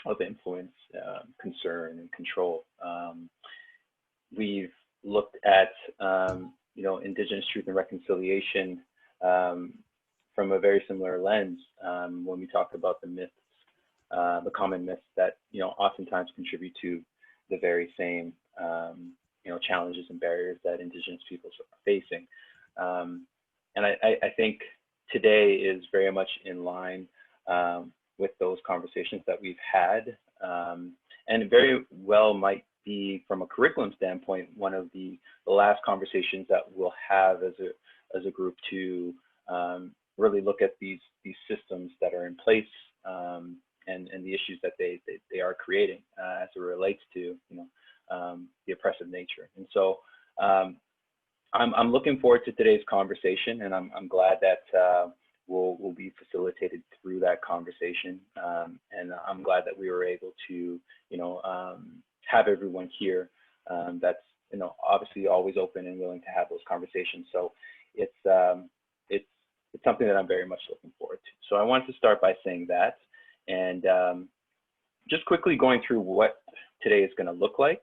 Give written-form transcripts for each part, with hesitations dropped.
of influence, concern, and control. We've looked at Indigenous truth and reconciliation from a very similar lens when we talk about the myths, the common myths that oftentimes contribute to the very same challenges and barriers that Indigenous peoples are facing. And I think today is very much in line with those conversations that we've had, and very well might be, from a curriculum standpoint, one of the last conversations that we'll have as a group to really look at these systems that are in place and the issues that they are creating as it relates to the oppressive nature. And so I'm looking forward to today's conversation, and I'm glad that we'll be facilitated through that conversation. And I'm glad that we were able to have everyone here that's obviously always open and willing to have those conversations. So it's something that I'm very much looking forward to. So I wanted to start by saying that, and just quickly going through what today is going to look like.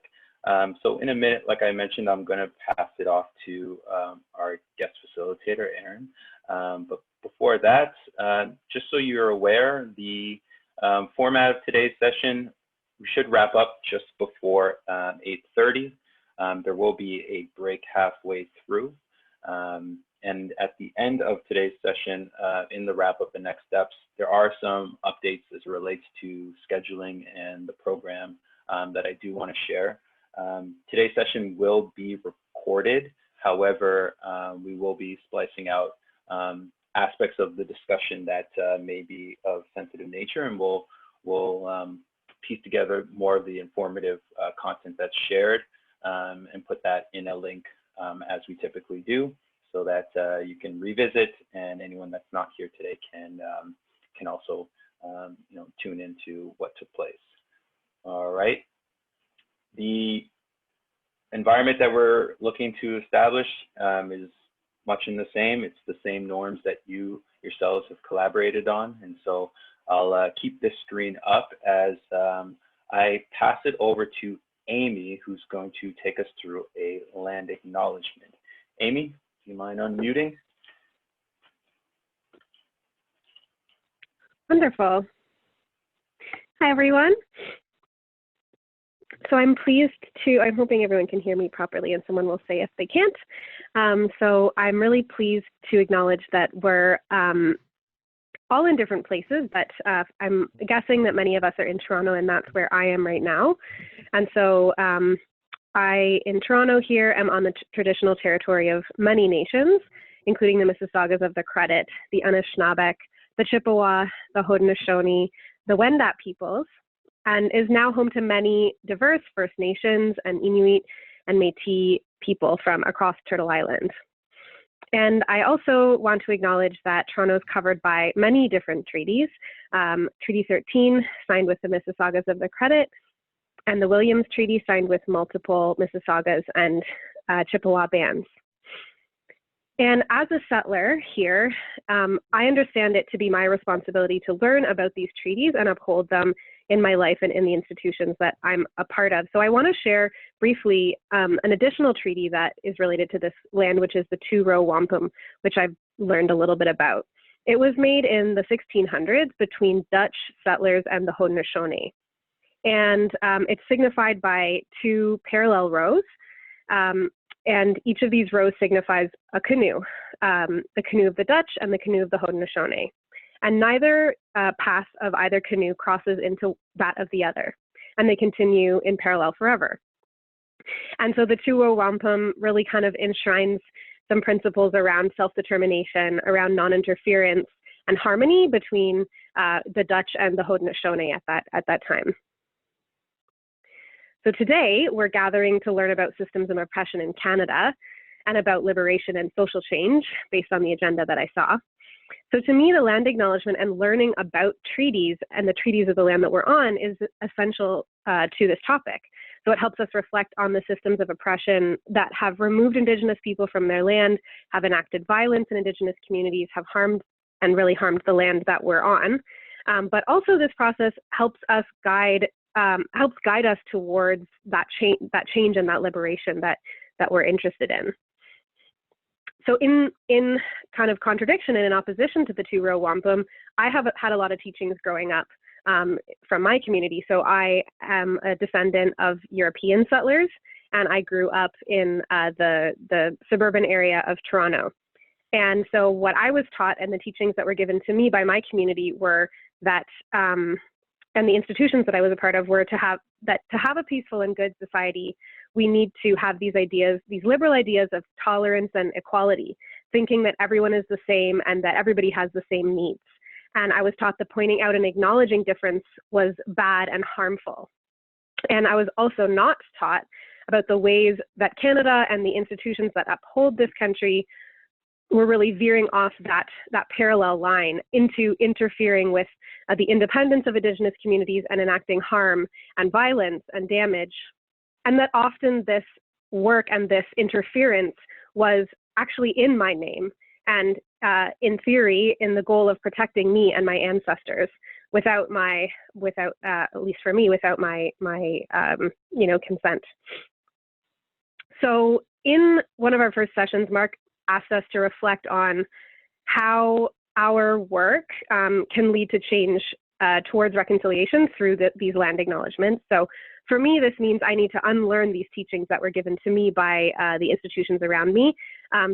So in a minute, like I mentioned, I'm going to pass it off to our guest facilitator, Aaron. But before that, just so you're aware, the format of today's session, we should wrap up just before 8:30. There will be a break halfway through. And at the end of today's session, in the wrap up and next steps, there are some updates as it relates to scheduling and the program that I do want to share. Today's session will be recorded. However, we will be splicing out aspects of the discussion that may be of sensitive nature, and we'll piece together more of the informative content that's shared and put that in a link as we typically do, so that you can revisit, and anyone that's not here today can also tune into what took place. All right. The environment that we're looking to establish is much in the same. It's the same norms that you yourselves have collaborated on. And so I'll keep this screen up as I pass it over to Amy, who's going to take us through a land acknowledgement. Amy, do you mind unmuting? Wonderful. Hi, everyone. So I'm hoping everyone can hear me properly, and someone will say if they can't. So I'm really pleased to acknowledge that we're all in different places, but I'm guessing that many of us are in Toronto, and that's where I am right now. And so I, in Toronto here, am on the traditional territory of many nations, including the Mississaugas of the Credit, the Anishinaabe, the Chippewa, the Haudenosaunee, the Wendat peoples, and is now home to many diverse First Nations and Inuit and Métis people from across Turtle Island. And I also want to acknowledge that Toronto is covered by many different treaties. Treaty 13, signed with the Mississaugas of the Credit, and the Williams Treaty, signed with multiple Mississaugas and Chippewa bands. And as a settler here, I understand it to be my responsibility to learn about these treaties and uphold them in my life and in the institutions that I'm a part of. So I want to share briefly an additional treaty that is related to this land, which is the Two-Row Wampum, which I've learned a little bit about. It was made in the 1600s between Dutch settlers and the Haudenosaunee. And it's signified by two parallel rows. And each of these rows signifies a canoe, the canoe of the Dutch and the canoe of the Haudenosaunee. And neither path of either canoe crosses into that of the other, and they continue in parallel forever. And so the Two-Row Wampum really kind of enshrines some principles around self-determination, around non-interference, and harmony between the Dutch and the Haudenosaunee at that time. So today, we're gathering to learn about systems of oppression in Canada and about liberation and social change based on the agenda that I saw. So to me, the land acknowledgement and learning about treaties and the treaties of the land that we're on is essential to this topic. So it helps us reflect on the systems of oppression that have removed Indigenous people from their land, have enacted violence in Indigenous communities, have harmed and really harmed the land that we're on. But also this process helps us guide us towards that change and that liberation that we're interested in. So in kind of contradiction and in opposition to the two-row wampum, I have had a lot of teachings growing up from my community. So I am a descendant of European settlers, and I grew up in the suburban area of Toronto. And so what I was taught and the teachings that were given to me by my community were that, and the institutions that I was a part of were to have a peaceful and good society, we need to have these ideas, these liberal ideas of tolerance and equality, thinking that everyone is the same and that everybody has the same needs. And I was taught that pointing out and acknowledging difference was bad and harmful. And I was also not taught about the ways that Canada and the institutions that uphold this country were really veering off that parallel line into interfering with the independence of Indigenous communities and enacting harm and violence and damage. And that often this work and this interference was actually in my name and in theory in the goal of protecting me and my ancestors without at least for me, without my consent. So in one of our first sessions, Mark asked us to reflect on how our work can lead to change towards reconciliation through these land acknowledgements. So for me, this means I need to unlearn these teachings that were given to me by the institutions around me.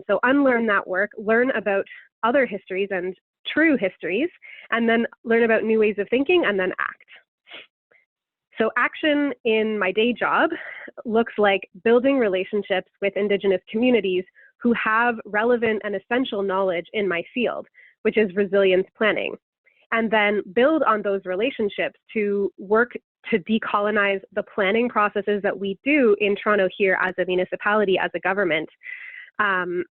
So unlearn that work, learn about other histories and true histories, and then learn about new ways of thinking and then act. So action in my day job looks like building relationships with Indigenous communities who have relevant and essential knowledge in my field, which is resilience planning, and then build on those relationships to work to decolonize the planning processes that we do in Toronto here as a municipality, as a government, and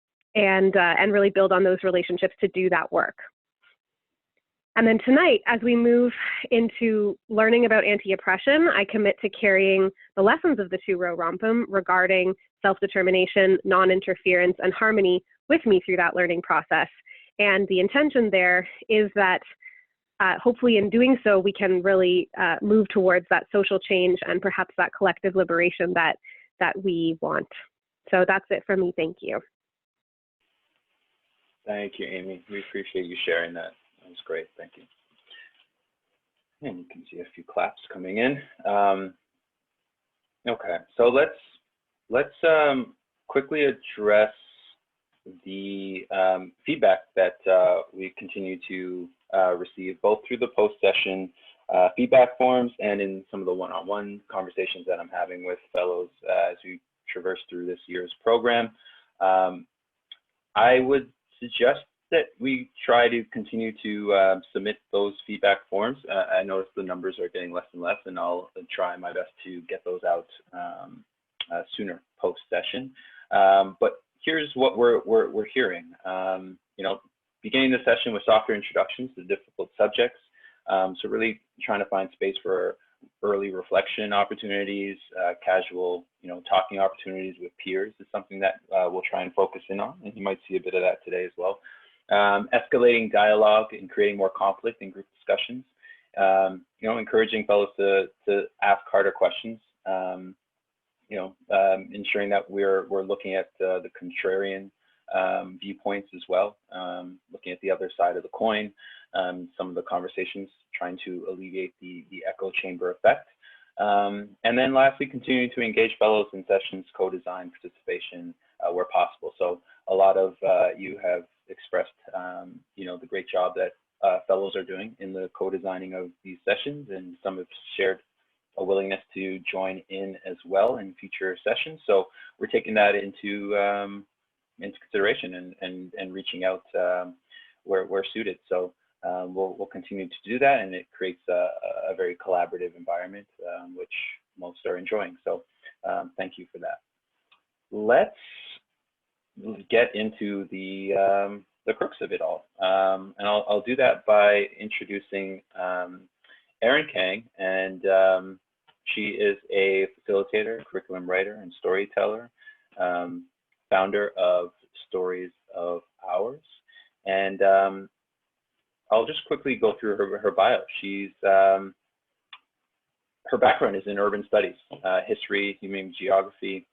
really build on those relationships to do that work. And then tonight, as we move into learning about anti-oppression, I commit to carrying the lessons of the two-row wampum regarding self-determination, non-interference, and harmony with me through that learning process. And the intention there is that hopefully in doing so, we can really move towards that social change and perhaps that collective liberation that we want. So that's it for me. Thank you. Thank you, Amy. We appreciate you sharing that. That was great. Thank you. And you can see a few claps coming in. Okay, so let's quickly address the feedback that we continue to receive both through the post-session feedback forms and in some of the one-on-one conversations that I'm having with fellows as we traverse through this year's program. I would suggest that we try to continue to submit those feedback forms. I notice the numbers are getting less and less, and I'll try my best to get those out sooner post-session. But here's what we're hearing. Beginning the session with softer introductions to difficult subjects. So really trying to find space for early reflection opportunities, casual, talking opportunities with peers is something that we'll try and focus in on, and you might see a bit of that today as well. Escalating dialogue and creating more conflict in group discussions. Encouraging fellows to ask harder questions. Ensuring that we're looking at the contrarian viewpoints as well, looking at the other side of the coin, some of the conversations, trying to alleviate the echo chamber effect. And then lastly, continuing to engage fellows in sessions, co-design, participation where possible. So a lot of you have expressed, the great job that fellows are doing in the co-designing of these sessions, and some have shared a willingness to join in as well in future sessions. So we're taking that into consideration and reaching out where suited. So we'll continue to do that, and it creates a very collaborative environment, which most are enjoying. So thank you for that. Let's get into the crux of it all, and I'll do that by introducing Erin Kang, and she is a facilitator, curriculum writer, and storyteller, founder of Stories of Ours. And I'll just quickly go through her bio. Her background is in urban studies, history, human geography,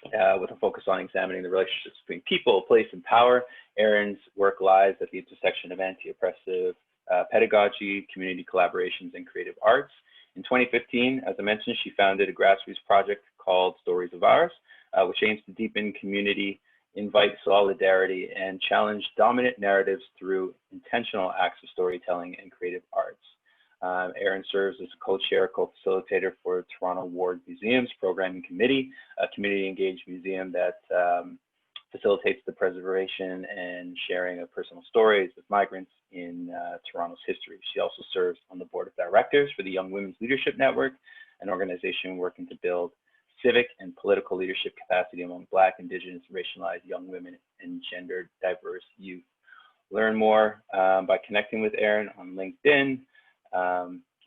with a focus on examining the relationships between people, place, and power. Erin's work lies at the intersection of anti-oppressive pedagogy, community collaborations, and creative arts. In 2015, as I mentioned, she founded a grassroots project called Stories of Ours, which aims to deepen community, invite solidarity, and challenge dominant narratives through intentional acts of storytelling and creative arts. Erin serves as a co-chair, co-facilitator for Toronto Ward Museum's Programming Committee, a community-engaged museum that facilitates the preservation and sharing of personal stories of migrants in Toronto's history. She also serves on the board of directors for the Young Women's Leadership Network, an organization working to build civic and political leadership capacity among Black, Indigenous, racialized young women and gender diverse youth. Learn more by connecting with Erin on LinkedIn.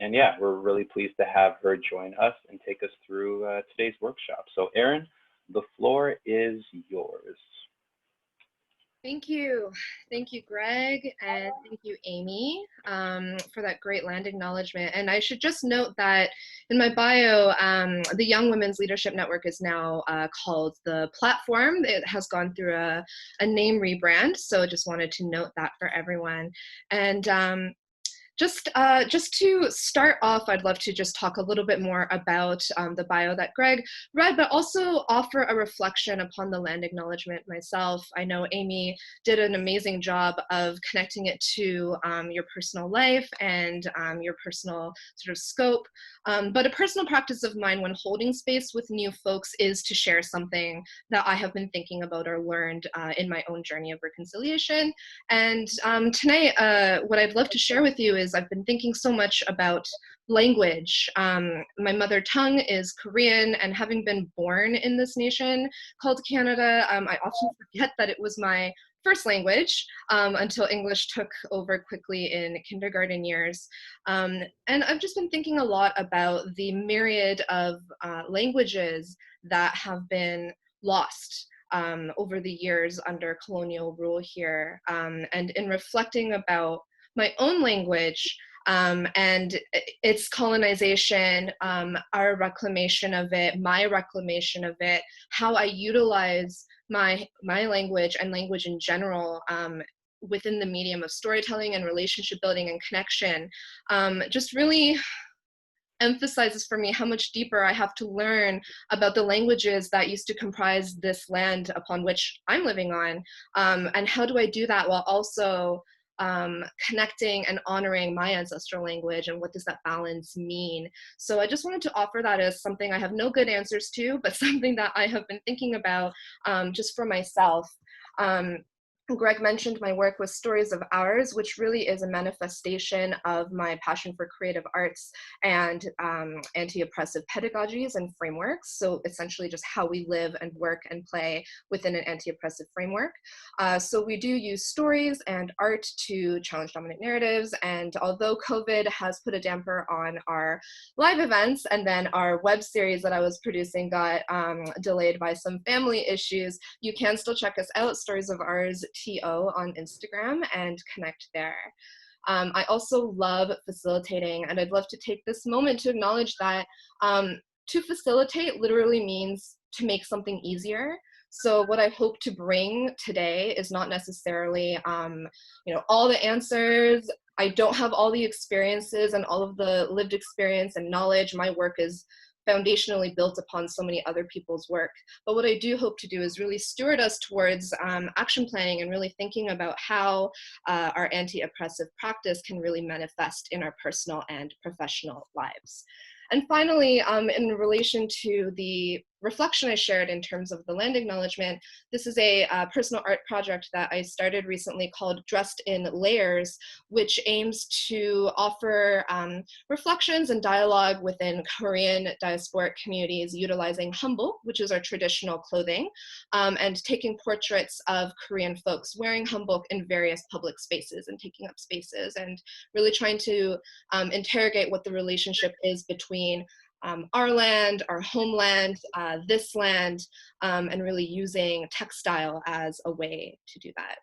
And yeah, we're really pleased to have her join us and take us through today's workshop. So Erin, the floor is yours. Thank you. Thank you, Greg, and thank you, Amy, for that great land acknowledgement. And I should just note that in my bio, the Young Women's Leadership Network is now called The Platform. It has gone through a name rebrand, so just wanted to note that for everyone. And just to start off, I'd love to just talk a little bit more about the bio that Greg read, but also offer a reflection upon the land acknowledgement myself. I know Amy did an amazing job of connecting it to your personal life and your personal sort of scope. But a personal practice of mine when holding space with new folks is to share something that I have been thinking about or learned in my own journey of reconciliation. And tonight, what I'd love to share with you is I've been thinking so much about language. My mother tongue is Korean, and having been born in this nation called Canada, I often forget that it was my first language until English took over quickly in kindergarten years. And I've just been thinking a lot about the myriad of languages that have been lost over the years under colonial rule here. And in reflecting about my own language and its colonization, our reclamation of it, my reclamation of it, how I utilize my language and language in general within the medium of storytelling and relationship building and connection, just really emphasizes for me how much deeper I have to learn about the languages that used to comprise this land upon which I'm living on. And how do I do that while also connecting and honoring my ancestral language, and what does that balance mean? So I just wanted to offer that as something I have no good answers to, but something that I have been thinking about just for myself. Greg mentioned my work with Stories of Ours, which really is a manifestation of my passion for creative arts and anti-oppressive pedagogies and frameworks. So essentially just how we live and work and play within an anti-oppressive framework. So we do use stories and art to challenge dominant narratives. And although COVID has put a damper on our live events, and then our web series that I was producing got delayed by some family issues, you can still check us out, Stories of Ours TO on Instagram, and connect there. I also love facilitating, and I'd love to take this moment to acknowledge that to facilitate literally means to make something easier. So what I hope to bring today is not necessarily all the answers. I don't have all the experiences and all of the lived experience and knowledge. My work is foundationally built upon so many other people's work. But what I do hope to do is really steward us towards action planning and really thinking about how our anti-oppressive practice can really manifest in our personal and professional lives. And finally, in relation to the reflection I shared in terms of the land acknowledgement, this is a personal art project that I started recently called Dressed in Layers, which aims to offer reflections and dialogue within Korean diasporic communities utilizing hanbok, which is our traditional clothing, and taking portraits of Korean folks wearing hanbok in various public spaces and taking up spaces, and really trying to interrogate what the relationship is between our land, our homeland, this land, and really using textile as a way to do that.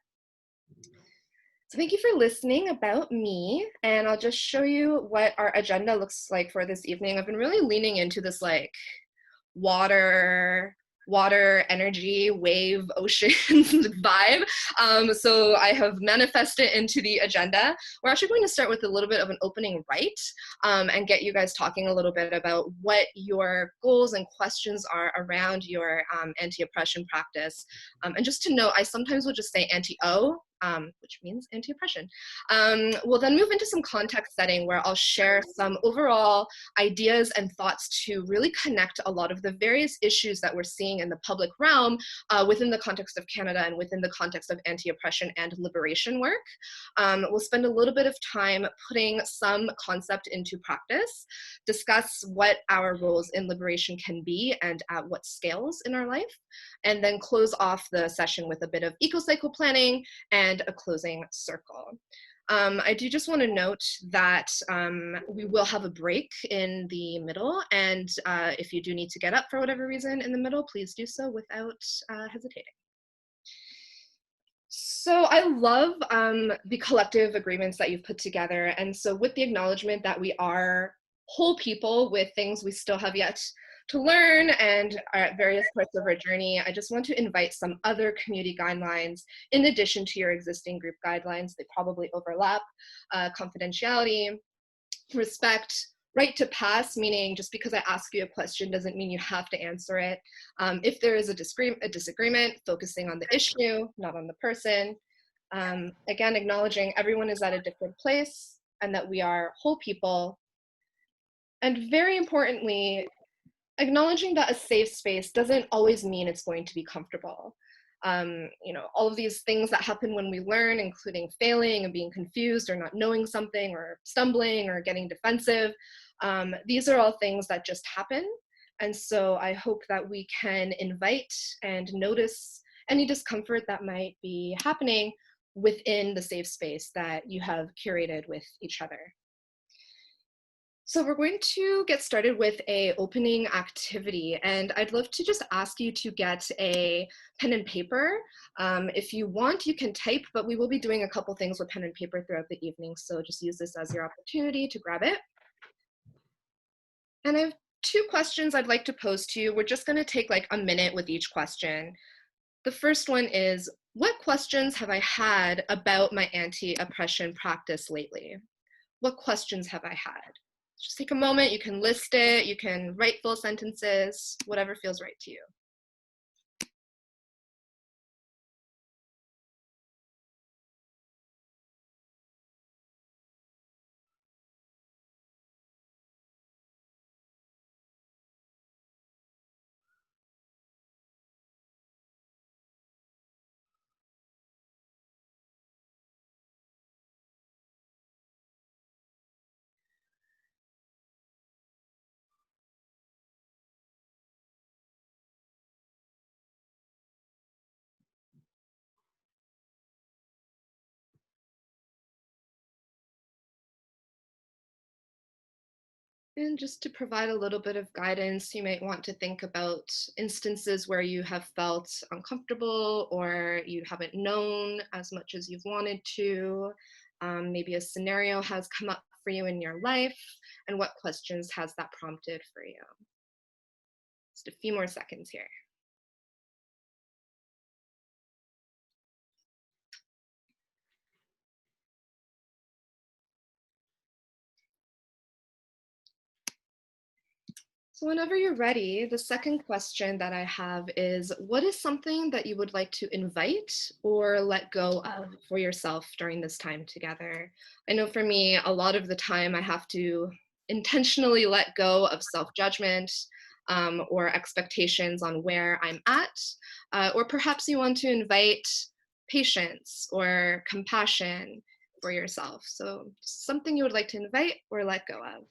So thank you for listening about me, and I'll just show you what our agenda looks like for this evening. I've been really leaning into this like water energy wave ocean vibe, so I have manifested into the agenda. We're actually going to start with a little bit of an opening right, and get you guys talking a little bit about what your goals and questions are around your anti-oppression practice. And just to note, I sometimes will just say anti-O, which means anti-oppression. We'll then move into some context setting where I'll share some overall ideas and thoughts to really connect a lot of the various issues that we're seeing in the public realm within the context of Canada and within the context of anti-oppression and liberation work. We'll spend a little bit of time putting some concept into practice, discuss what our roles in liberation can be and at what scales in our life, and then close off the session with a bit of eco-cycle planning and a closing circle. I do just want to note that we will have a break in the middle, and if you do need to get up for whatever reason in the middle, please do so without hesitating. So I love the collective agreements that you've put together, and so with the acknowledgement that we are whole people with things we still have yet to learn and are at various parts of our journey, I just want to invite some other community guidelines in addition to your existing group guidelines. They probably overlap. Confidentiality, respect, right to pass, meaning just because I ask you a question doesn't mean you have to answer it. If there is a disagreement, focusing on the issue, not on the person. Again, acknowledging everyone is at a different place and that we are whole people. And very importantly, acknowledging that a safe space doesn't always mean it's going to be comfortable. All of these things that happen when we learn, including failing and being confused or not knowing something or stumbling or getting defensive, these are all things that just happen. And so I hope that we can invite and notice any discomfort that might be happening within the safe space that you have curated with each other. So we're going to get started with a opening activity, and I'd love to just ask you to get a pen and paper. If you want, you can type, but we will be doing a couple things with pen and paper throughout the evening, so just use this as your opportunity to grab it. And I have two questions I'd like to pose to you. We're just going to take like a minute with each question. The first one is, what questions have I had about my anti-oppression practice lately? What questions have I had? Just take a moment, you can list it, you can write full sentences, whatever feels right to you. And just to provide a little bit of guidance, you might want to think about instances where you have felt uncomfortable or you haven't known as much as you've wanted to. Maybe a scenario has come up for you in your life, and what questions has that prompted for you? Just a few more seconds here. So whenever you're ready, the second question that I have is, what is something that you would like to invite or let go of for yourself during this time together? I know for me, a lot of the time I have to intentionally let go of self-judgment or expectations on where I'm at, or perhaps you want to invite patience or compassion for yourself. So something you would like to invite or let go of.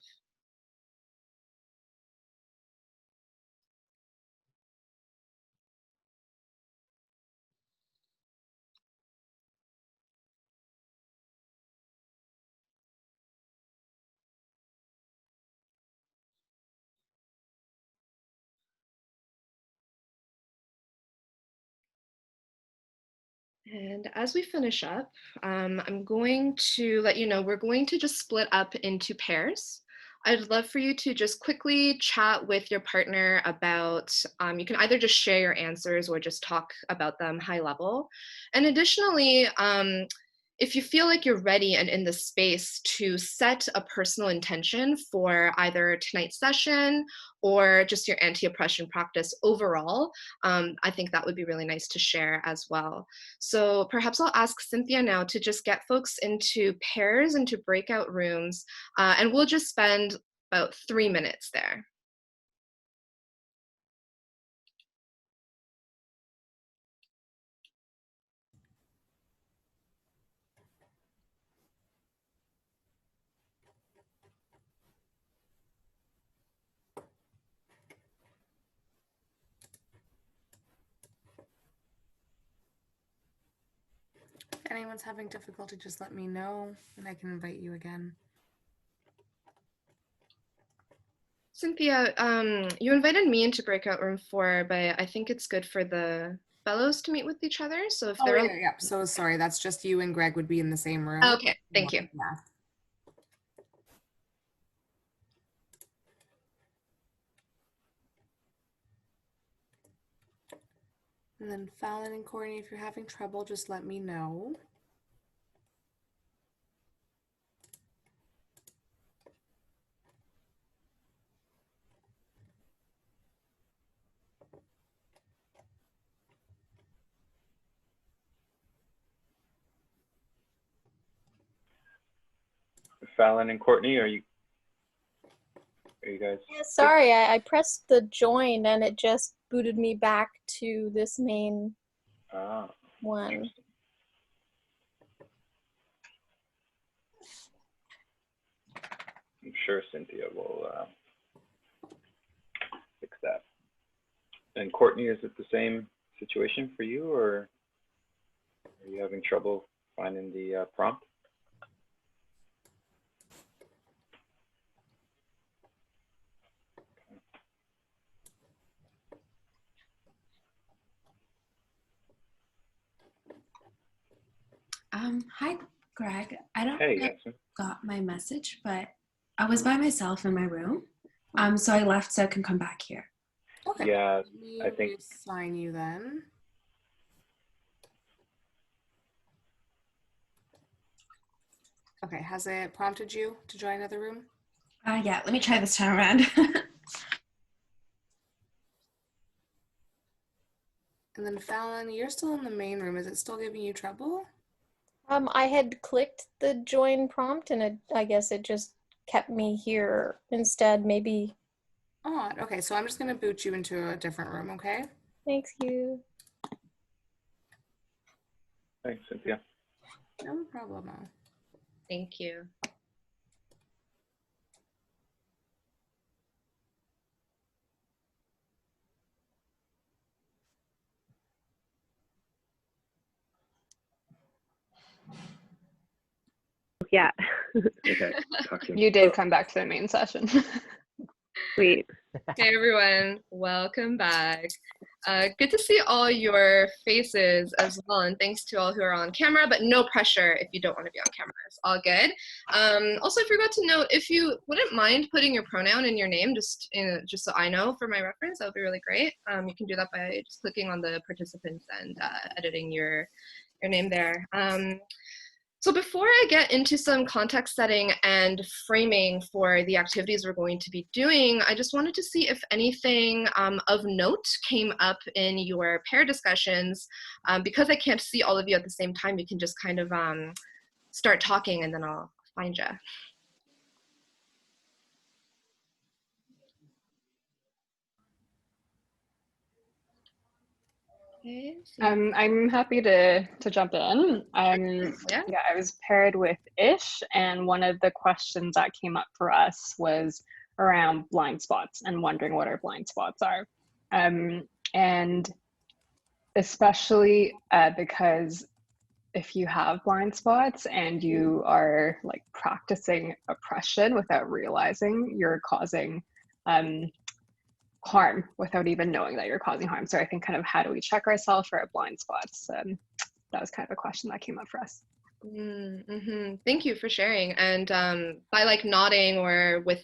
And as we finish up, I'm going to let you know we're going to just split up into pairs. I'd love for you to just quickly chat with your partner about, you can either just share your answers or just talk about them high level. And additionally, if you feel like you're ready and in the space to set a personal intention for either tonight's session or just your anti-oppression practice overall, I think that would be really nice to share as well. So perhaps I'll ask Cynthia now to just get folks into pairs, into breakout rooms, and we'll just spend about 3 minutes there. If anyone's having difficulty, just let me know and I can invite you again. Cynthia, you invited me into breakout room 4, but I think it's good for the fellows to meet with each other. So if Oh, they're yeah. So sorry, that's just you and Greg would be in the same room. okay, thank you. Yeah. And then Fallon and Courtney, if you're having trouble, just let me know. Fallon and Courtney, are you guys? Yeah, sorry, I pressed the join and it just booted me back to this main one. I'm sure Cynthia will fix that. And Courtney, is it the same situation for you, or are you having trouble finding the prompt? Hi, Greg. I don't Hey, know if Yasmin. you got my message, but I was by myself in my room. So I left so I can come back here. Okay. Yeah, Let me I think assign you then. Okay, has it prompted you to join another room? Yeah, let me try this time around. And then Fallon, you're still in the main room. Is it still giving you trouble? I had clicked the join prompt and I guess it just kept me here instead, maybe. Odd. Okay, so I'm just gonna boot you into a different room, okay? Thanks you. thanks, Cynthia. No problem. Thank you. Yeah. Okay, talk soon. You did come back to the main session. Sweet. Hey everyone, welcome back. Good to see all your faces as well, and thanks to all who are on camera, but no pressure if you don't want to be on camera. It's all good. Also, I forgot to note, if you wouldn't mind putting your pronoun in your name, just so I know for my reference, that would be really great. You can do that by just clicking on the participants and editing your name there. So before I get into some context setting and framing for the activities we're going to be doing, I just wanted to see if anything of note came up in your pair discussions. Because I can't see all of you at the same time, you can just kind of start talking and then I'll find you. Okay, I'm happy to jump in. yeah. I was paired with Ish, and one of the questions that came up for us was around blind spots and wondering what our blind spots are. And especially because if you have blind spots and you are like practicing oppression without realizing you're causing harm without even knowing that you're causing harm. So I think kind of how do we check ourselves for our blind spots? that was kind of a question that came up for us. Mm-hmm. Thank you for sharing. And by like nodding or with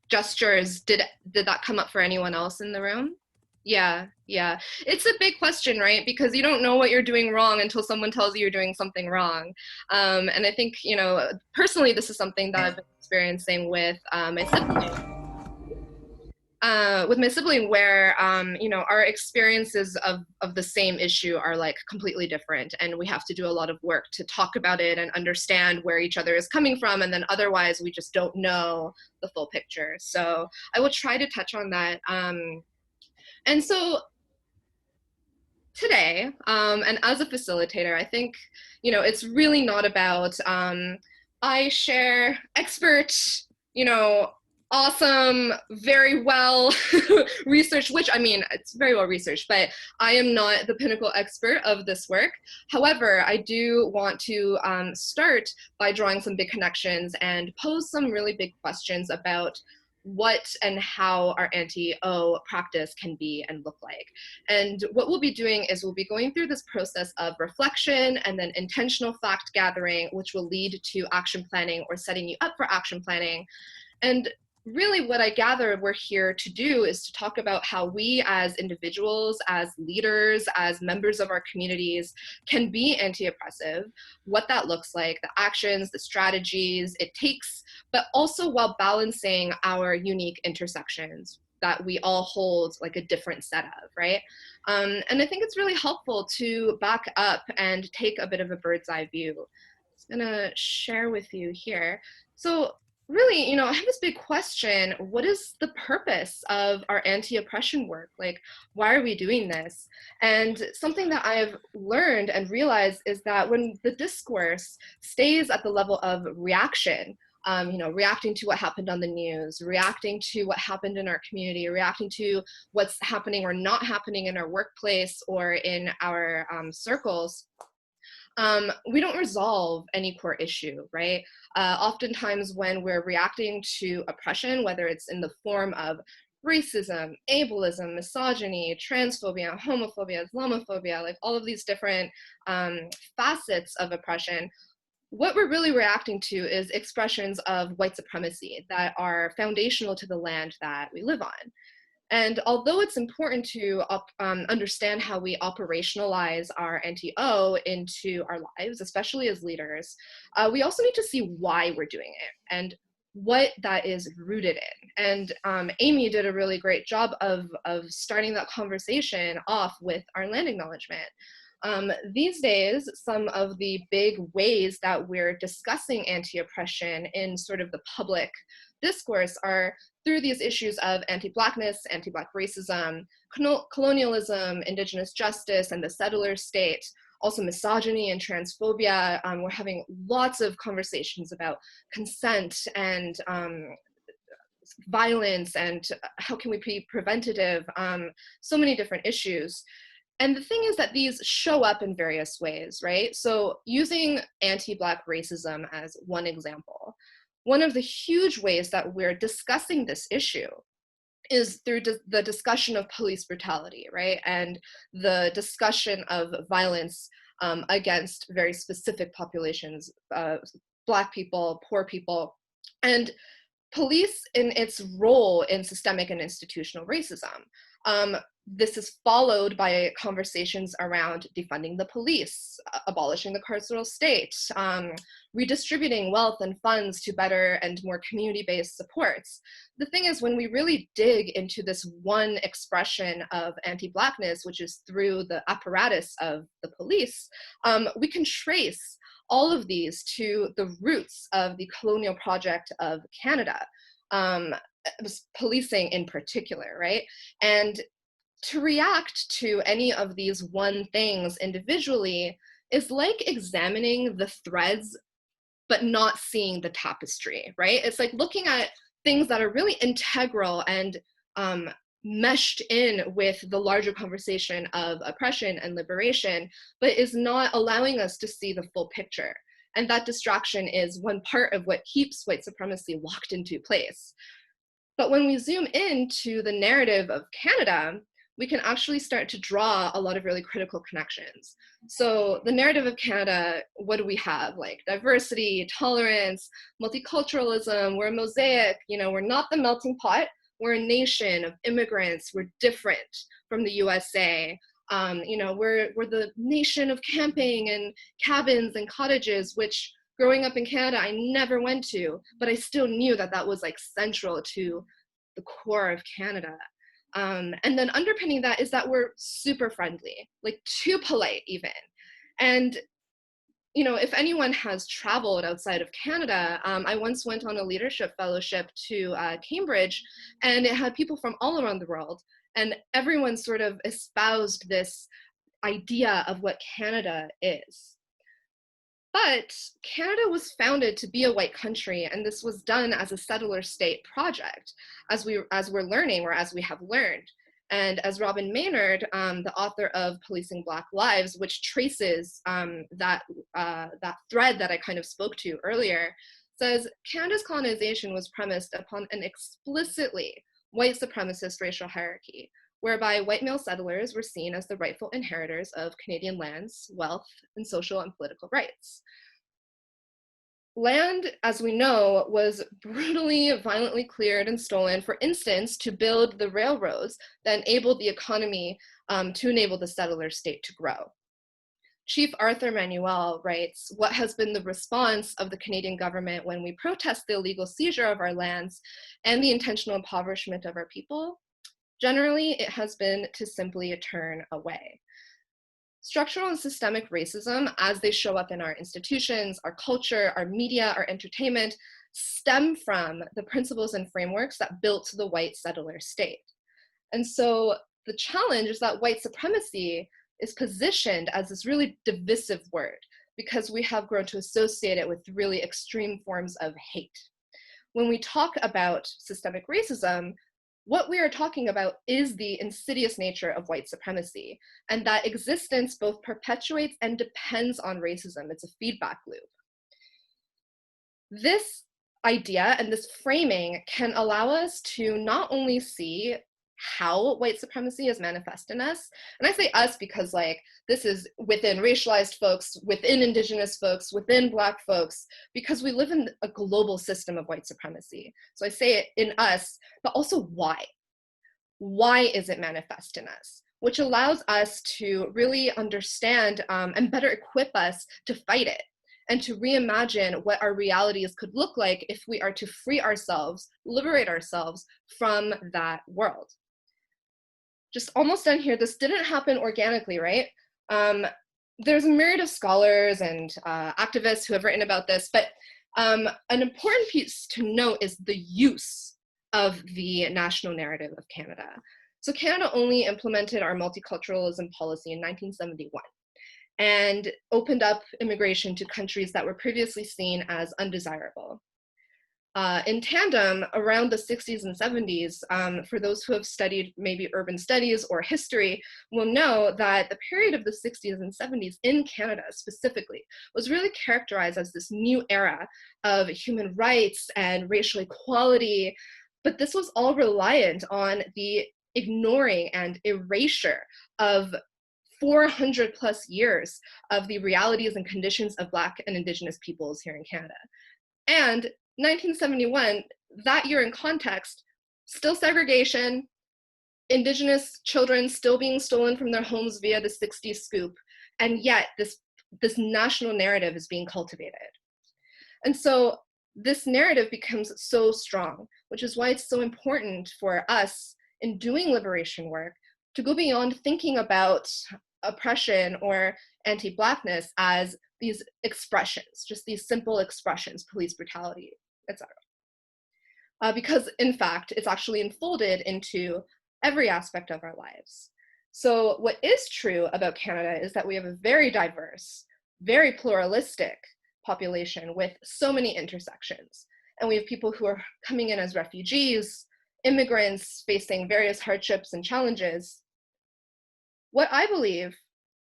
gestures, did that come up for anyone else in the room? Yeah, yeah. It's a big question, right? Because you don't know what you're doing wrong until someone tells you you're doing something wrong. And I think, you know, personally, this is something that I've been experiencing with my sibling. With my sibling, where you know, our experiences of the same issue are like completely different, and we have to do a lot of work to talk about it and understand where each other is coming from, and then otherwise we just don't know the full picture. So I will try to touch on that. And so today, and as a facilitator, I think, you know, it's really not about I share expert, you know, awesome, very well researched, which I mean, it's very well researched, but I am not the pinnacle expert of this work. However, I do want to start by drawing some big connections and pose some really big questions about what and how our anti-O practice can be and look like. And what we'll be doing is we'll be going through this process of reflection and then intentional fact gathering, which will lead to action planning or setting you up for action planning. And really what I gather we're here to do is to talk about how we as individuals, as leaders, as members of our communities can be anti-oppressive, what that looks like, the actions, the strategies it takes, but also while balancing our unique intersections that we all hold like a different set of, right? And I think it's really helpful to back up and take a bit of a bird's eye view. I'm gonna share with you here. So really, you know, I have this big question. What is the purpose of our anti-oppression work? Like, why are we doing this? And something that I've learned and realized is that when the discourse stays at the level of reaction, you know, reacting to what happened on the news, reacting to what happened in our community, reacting to what's happening or not happening in our workplace or in our circles, we don't resolve any core issue, right? Oftentimes when we're reacting to oppression, whether it's in the form of racism, ableism, misogyny, transphobia, homophobia, Islamophobia, like all of these different facets of oppression, what we're really reacting to is expressions of white supremacy that are foundational to the land that we live on. And although it's important to understand how we operationalize our anti-O into our lives, especially as leaders, we also need to see why we're doing it and what that is rooted in. And Amy did a really great job of starting that conversation off with our land acknowledgement. These days, some of the big ways that we're discussing anti-oppression in sort of the public discourse are through these issues of anti-Blackness, anti-Black racism, colonialism, Indigenous justice, and the settler state, also misogyny and transphobia. We're having lots of conversations about consent and violence and how can we be preventative, so many different issues. And the thing is that these show up in various ways, right? So using anti-Black racism as one example, one of the huge ways that we're discussing this issue is through the discussion of police brutality, right? And the discussion of violence against very specific populations, Black people, poor people, and police in its role in systemic and institutional racism. This is followed by conversations around defunding the police, abolishing the carceral state, redistributing wealth and funds to better and more community-based supports. The thing is, when we really dig into this one expression of anti-Blackness, which is through the apparatus of the police, we can trace all of these to the roots of the colonial project of Canada, policing in particular, right? And to react to any of these one things individually is like examining the threads but not seeing the tapestry, right? It's like looking at things that are really integral and meshed in with the larger conversation of oppression and liberation, but is not allowing us to see the full picture. And that distraction is one part of what keeps white supremacy locked into place. But when we zoom into the narrative of Canada, we can actually start to draw a lot of really critical connections. So the narrative of Canada, what do we have? Like diversity, tolerance, multiculturalism, we're a mosaic, you know, we're not the melting pot, we're a nation of immigrants, we're different from the USA. You know, we're the nation of camping and cabins and cottages, which growing up in Canada, I never went to, but I still knew that that was like central to the core of Canada. And then underpinning that is that we're super friendly, like too polite even. And, you know, if anyone has traveled outside of Canada, I once went on a leadership fellowship to Cambridge, and it had people from all around the world, and everyone sort of espoused this idea of what Canada is. But Canada was founded to be a white country, and this was done as a settler state project, as we're learning, or as we have learned. And as Robin Maynard, the author of Policing Black Lives, which traces that thread that I kind of spoke to earlier, says Canada's colonization was premised upon an explicitly white supremacist racial hierarchy, whereby white male settlers were seen as the rightful inheritors of Canadian lands, wealth, and social and political rights. Land, as we know, was brutally, violently cleared and stolen, for instance, to build the railroads that enabled the economy to enable the settler state to grow. Chief Arthur Manuel writes, "What has been the response of the Canadian government when we protest the illegal seizure of our lands and the intentional impoverishment of our people? Generally, it has been to simply turn away." Structural and systemic racism, as they show up in our institutions, our culture, our media, our entertainment, stem from the principles and frameworks that built the white settler state. And so the challenge is that white supremacy is positioned as this really divisive word, because we have grown to associate it with really extreme forms of hate. When we talk about systemic racism, what we are talking about is the insidious nature of white supremacy, and that existence both perpetuates and depends on racism. It's a feedback loop. This idea and this framing can allow us to not only see how white supremacy is manifest in us, and I say us because like this is within racialized folks, within Indigenous folks, within Black folks, because we live in a global system of white supremacy. So I say it in us, but also why? Why is it manifest in us? Which allows us to really understand and better equip us to fight it, and to reimagine what our realities could look like if we are to free ourselves, liberate ourselves from that world. Just almost done here. This didn't happen organically, right? There's a myriad of scholars and activists who have written about this, but an important piece to note is the use of the national narrative of Canada. So Canada only implemented our multiculturalism policy in 1971 and opened up immigration to countries that were previously seen as undesirable. In tandem, around the 60s and 70s, for those who have studied maybe urban studies or history, will know that the period of the 60s and 70s in Canada specifically was really characterized as this new era of human rights and racial equality, but this was all reliant on the ignoring and erasure of 400 plus years of the realities and conditions of Black and Indigenous peoples here in Canada. And 1971, that year in context, still segregation, Indigenous children still being stolen from their homes via the 60s scoop, and yet this national narrative is being cultivated. And so this narrative becomes so strong, which is why it's so important for us in doing liberation work to go beyond thinking about oppression or anti-Blackness as these expressions, just these simple expressions, police brutality, etc. Because in fact, it's actually enfolded into every aspect of our lives. So what is true about Canada is that we have a very diverse, very pluralistic population with so many intersections. And we have people who are coming in as refugees, immigrants facing various hardships and challenges. What I believe,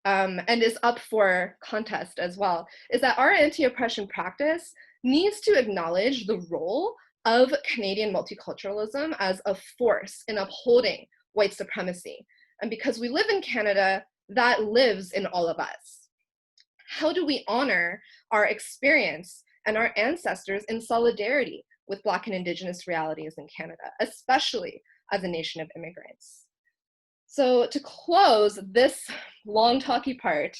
and is up for contest as well, is that our anti-oppression practice needs to acknowledge the role of Canadian multiculturalism as a force in upholding white supremacy, And because we live in Canada, that lives in all of us. How do we honor our experience and our ancestors in solidarity with Black and Indigenous realities in Canada, especially as a nation of immigrants? So to close this long talky part,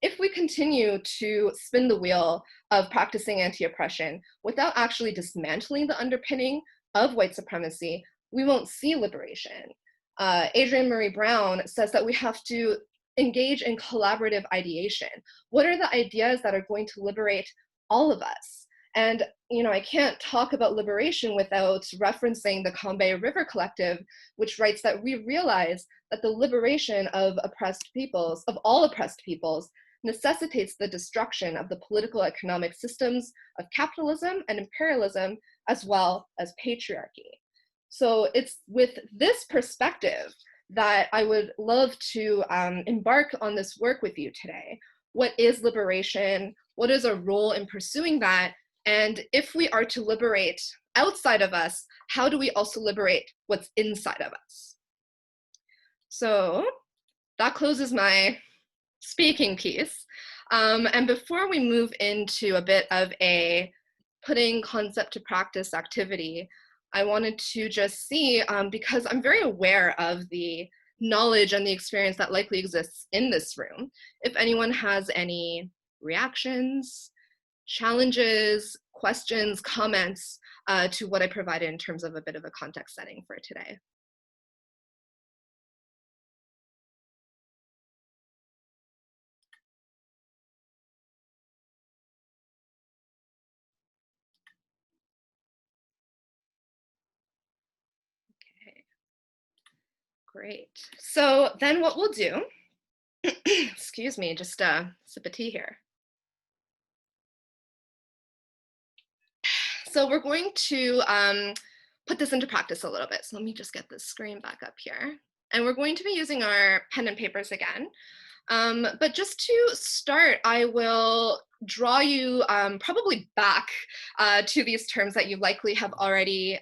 if we continue to spin the wheel of practicing anti-oppression without actually dismantling the underpinning of white supremacy, we won't see liberation. Adrienne Marie Brown says that we have to engage in collaborative ideation. What are the ideas that are going to liberate all of us? And I can't talk about liberation without referencing the Cambay River Collective, which writes that we realize that the liberation of oppressed peoples, of all oppressed peoples, necessitates the destruction of the political economic systems of capitalism and imperialism, as well as patriarchy. So it's with this perspective that I would love to embark on this work with you today. What is liberation? What is our role in pursuing that? And if we are to liberate outside of us, how do we also liberate what's inside of us? So that closes my speaking piece. And before we move into a bit of a putting concept to practice activity, I wanted to just see, because I'm very aware of the knowledge and the experience that likely exists in this room, if anyone has any reactions, challenges, questions, comments to what I provided in terms of a bit of a context setting for today. Okay, great. So then what we'll do, excuse me, just sip of tea here. So we're going to put this into practice a little bit. So let me just get this screen back up here. And we're going to be using our pen and papers again. But just to start, I will draw you probably back to these terms that you likely have already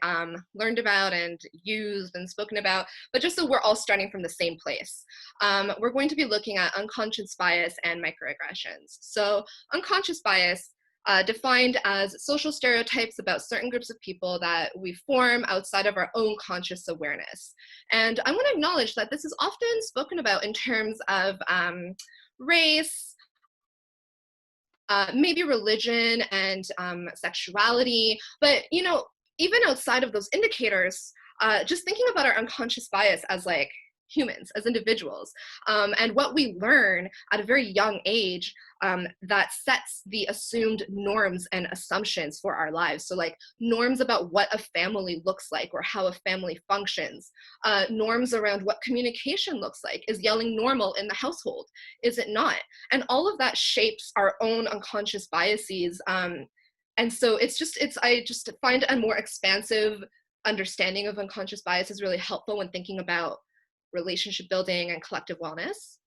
learned about and used and spoken about, but just so we're all starting from the same place. We're going to be looking at unconscious bias and microaggressions. So unconscious bias, defined as social stereotypes about certain groups of people that we form outside of our own conscious awareness. And I want to acknowledge that this is often spoken about in terms of race, maybe religion and sexuality, but even outside of those indicators, just thinking about our unconscious bias as like humans, as individuals, and what we learn at a very young age that sets the assumed norms and assumptions for our lives. So like norms about what a family looks like or how a family functions, norms around what communication looks like. Is yelling normal in the household? Is it not? And all of that shapes our own unconscious biases. And so I just find a more expansive understanding of unconscious bias is really helpful when thinking about relationship building and collective wellness.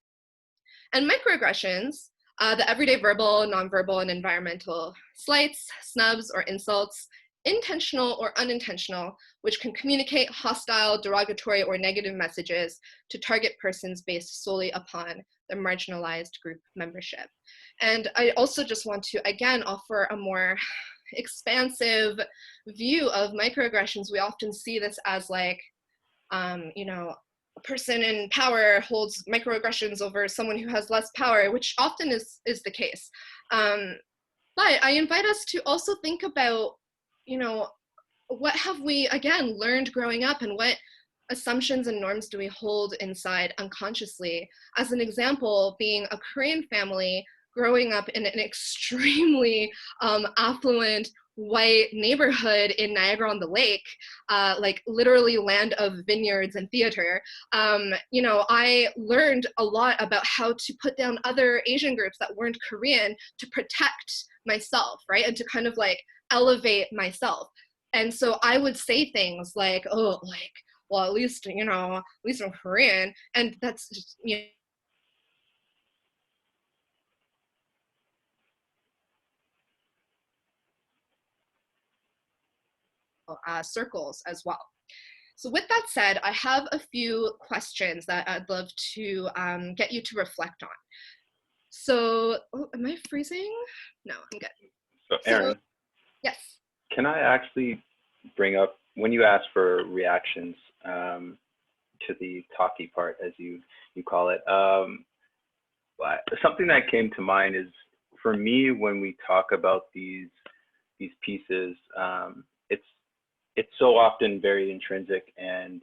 And microaggressions, the everyday verbal, nonverbal, and environmental slights, snubs, or insults, intentional or unintentional, which can communicate hostile, derogatory, or negative messages to target persons based solely upon their marginalized group membership. And I also just want to, again, offer a more expansive view of microaggressions. We often see this as like, a person in power holds microaggressions over someone who has less power, which often is the case. But I invite us to also think about, what have we, again, learned growing up, and what assumptions and norms do we hold inside unconsciously? As an example, being a Korean family, growing up in an extremely affluent, white neighborhood in Niagara-on-the-Lake, like literally land of vineyards and theater, I learned a lot about how to put down other Asian groups that weren't Korean to protect myself, right? And to kind of like elevate myself. And so I would say things like, oh, like, well, at least I'm Korean. And that's just, circles as well. So with that said, I have a few questions that I'd love to get you to reflect on. So, oh, am I freezing? No, I'm good. So Erin, yes. Can I actually bring up, when you ask for reactions to the talkie part, as you call it, something that came to mind is, for me, when we talk about these pieces, it's so often very intrinsic, and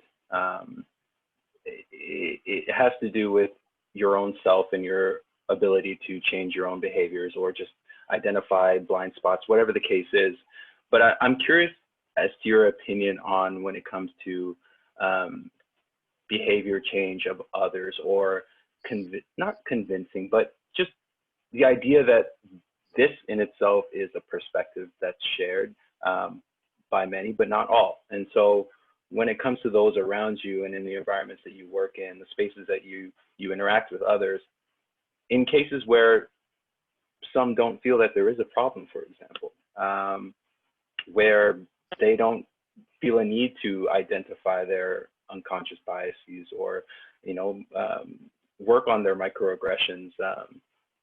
it has to do with your own self and your ability to change your own behaviors or just identify blind spots, whatever the case is. But I'm curious as to your opinion on when it comes to behavior change of others, or not convincing, but just the idea that this in itself is a perspective that's shared by many, but not all. And so when it comes to those around you and in the environments that you work in, the spaces that you interact with others, in cases where some don't feel that there is a problem, for example, where they don't feel a need to identify their unconscious biases, or work on their microaggressions,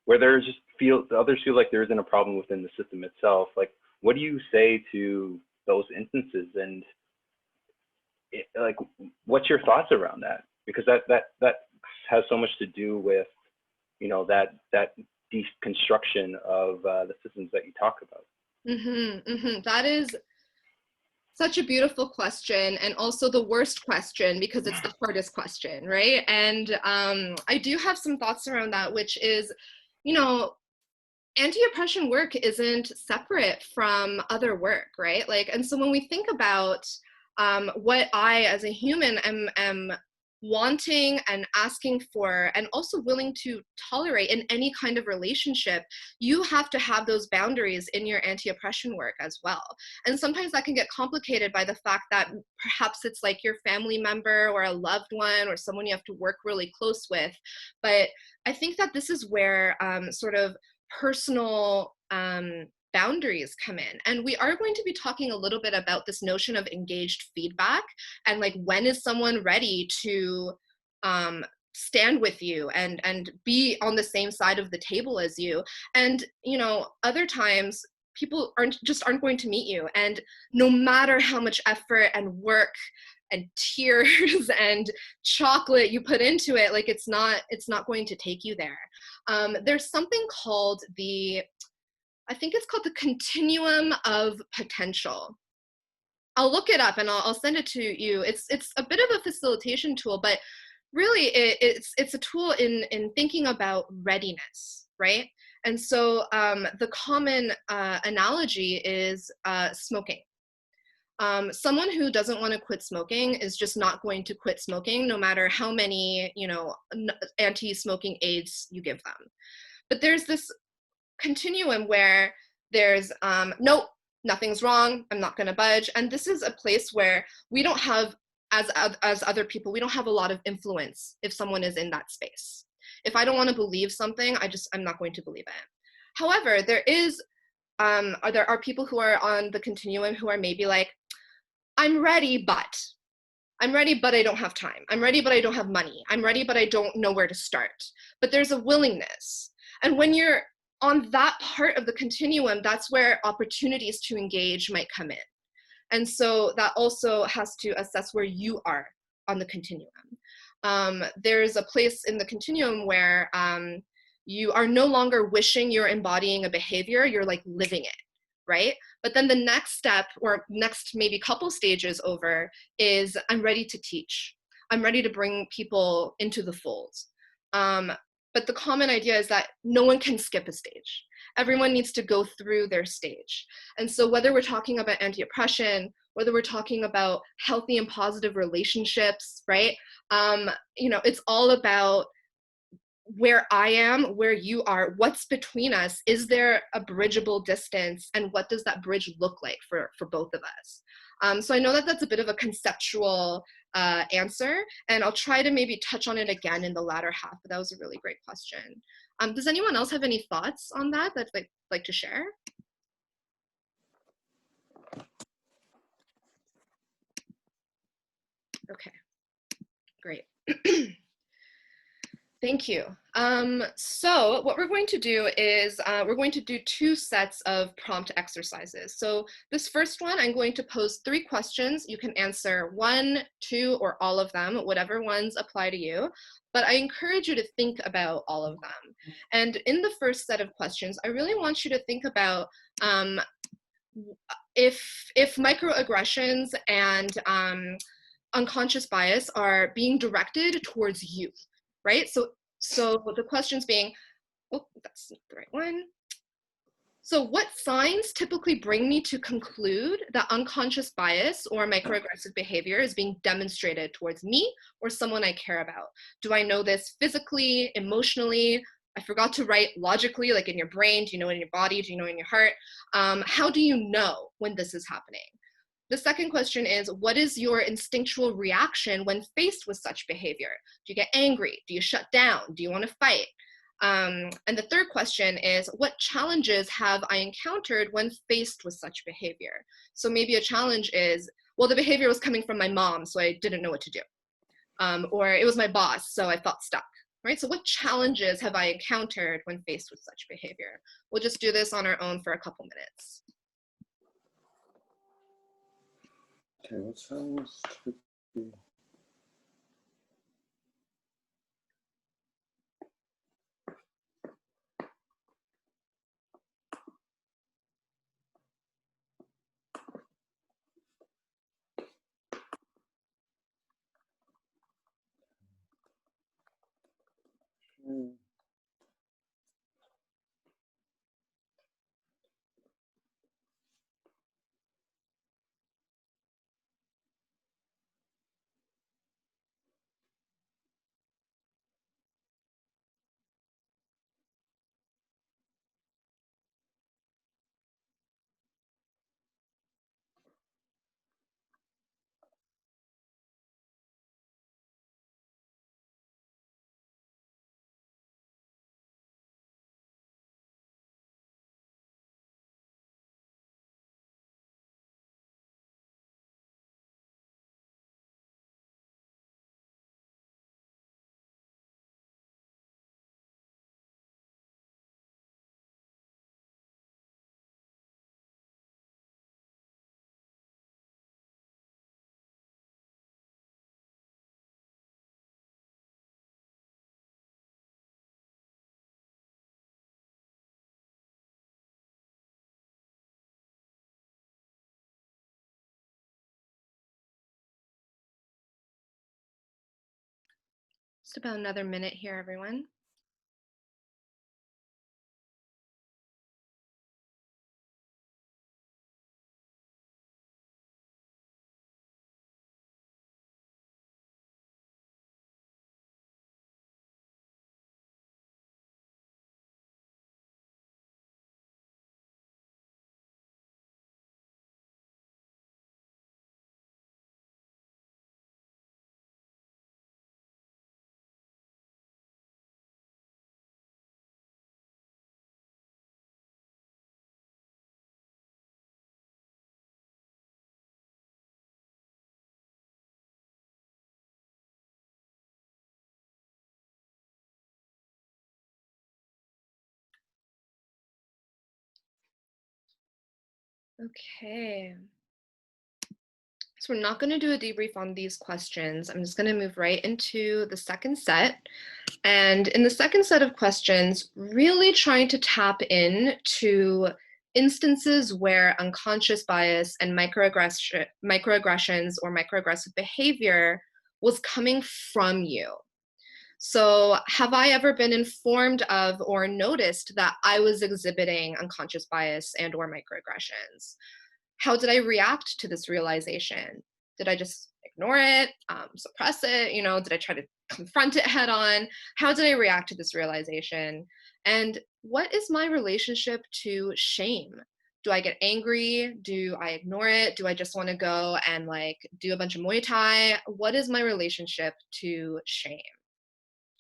where others feel like there isn't a problem within the system itself. Like, what do you say to those instances, and like, what's your thoughts around that? Because that has so much to do with that deconstruction of the systems that you talk about. That is such a beautiful question, and also the worst question, because it's the hardest question, right? And I do have some thoughts around that, which is, anti-oppression work isn't separate from other work, right? Like, and so when we think about what I as a human am wanting and asking for, and also willing to tolerate in any kind of relationship, you have to have those boundaries in your anti-oppression work as well. And sometimes that can get complicated by the fact that perhaps it's like your family member or a loved one or someone you have to work really close with. But I think that this is where sort of personal boundaries come in. And we are going to be talking a little bit about this notion of engaged feedback, and like, when is someone ready to stand with you and be on the same side of the table as you. And other times people aren't going to meet you, and no matter how much effort and work and tears and chocolate you put into it, like, it's not going to take you there. There's something called I think it's called the continuum of potential. I'll look it up and I'll send it to you. It's a bit of a facilitation tool, but really it's a tool in thinking about readiness, right? And so the common analogy is smoking. Someone who doesn't want to quit smoking is just not going to quit smoking, no matter how many anti-smoking aids you give them. But there's this continuum where there's nope, nothing's wrong, I'm not going to budge. And this is a place where we don't have, as other people, we don't have a lot of influence if someone is in that space. If I don't want to believe something, I'm not going to believe it. However, there are people who are on the continuum who are maybe like, I'm ready, but I don't have time. I'm ready, but I don't have money. I'm ready, but I don't know where to start. But there's a willingness. And when you're on that part of the continuum, that's where opportunities to engage might come in. And so that also has to assess where you are on the continuum. There's a place in the continuum where you are no longer wishing you're embodying a behavior, you're like living it, right? But then the next step, or next maybe couple stages over, is I'm ready to teach. I'm ready to bring people into the fold. But the common idea is that no one can skip a stage. Everyone needs to go through their stage. And so whether we're talking about anti-oppression, whether we're talking about healthy and positive relationships, right? It's all about where I am, where you are, what's between us. Is there a bridgeable distance? And what does that bridge look like for both of us? So I know that that's a bit of a conceptual answer, and I'll try to maybe touch on it again in the latter half, but that was a really great question. Does anyone else have any thoughts on that they'd like to share? Okay, great. Thank you. So what we're going to do is we're going to do 2 sets of prompt exercises. So this first one, I'm going to pose 3 questions. You can answer 1, 2, or all of them, whatever ones apply to you. But I encourage you to think about all of them. And in the first set of questions, I really want you to think about if microaggressions and unconscious bias are being directed towards you, right? So the questions being, oh, that's not the right one. So what signs typically bring me to conclude that unconscious bias or microaggressive behavior is being demonstrated towards me or someone I care about? Do I know this physically, emotionally? I forgot to write logically, like in your brain. Do you know it in your body? Do you know it in your heart? How do you know when this is happening? The second question is, what is your instinctual reaction when faced with such behavior? Do you get angry? Do you shut down? Do you want to fight? And the third question is, what challenges have I encountered when faced with such behavior? So maybe a challenge is, well, the behavior was coming from my mom, so I didn't know what to do. Or it was my boss, so I felt stuck, right? So what challenges have I encountered when faced with such behavior? We'll just do this on our own for a couple minutes. Okay, what sounds tricky? Just about another minute here, everyone. Okay. So we're not going to do a debrief on these questions. I'm just going to move right into the second set. And in the second set of questions, really trying to tap in to instances where unconscious bias and microaggressions or microaggressive behavior was coming from you. So have I ever been informed of or noticed that I was exhibiting unconscious bias and or microaggressions? How did I react to this realization? Did I just ignore it, suppress it? You know, did I try to confront it head on? How did I react to this realization? And what is my relationship to shame? Do I get angry? Do I ignore it? Do I just want to go and like do a bunch of Muay Thai? What is my relationship to shame?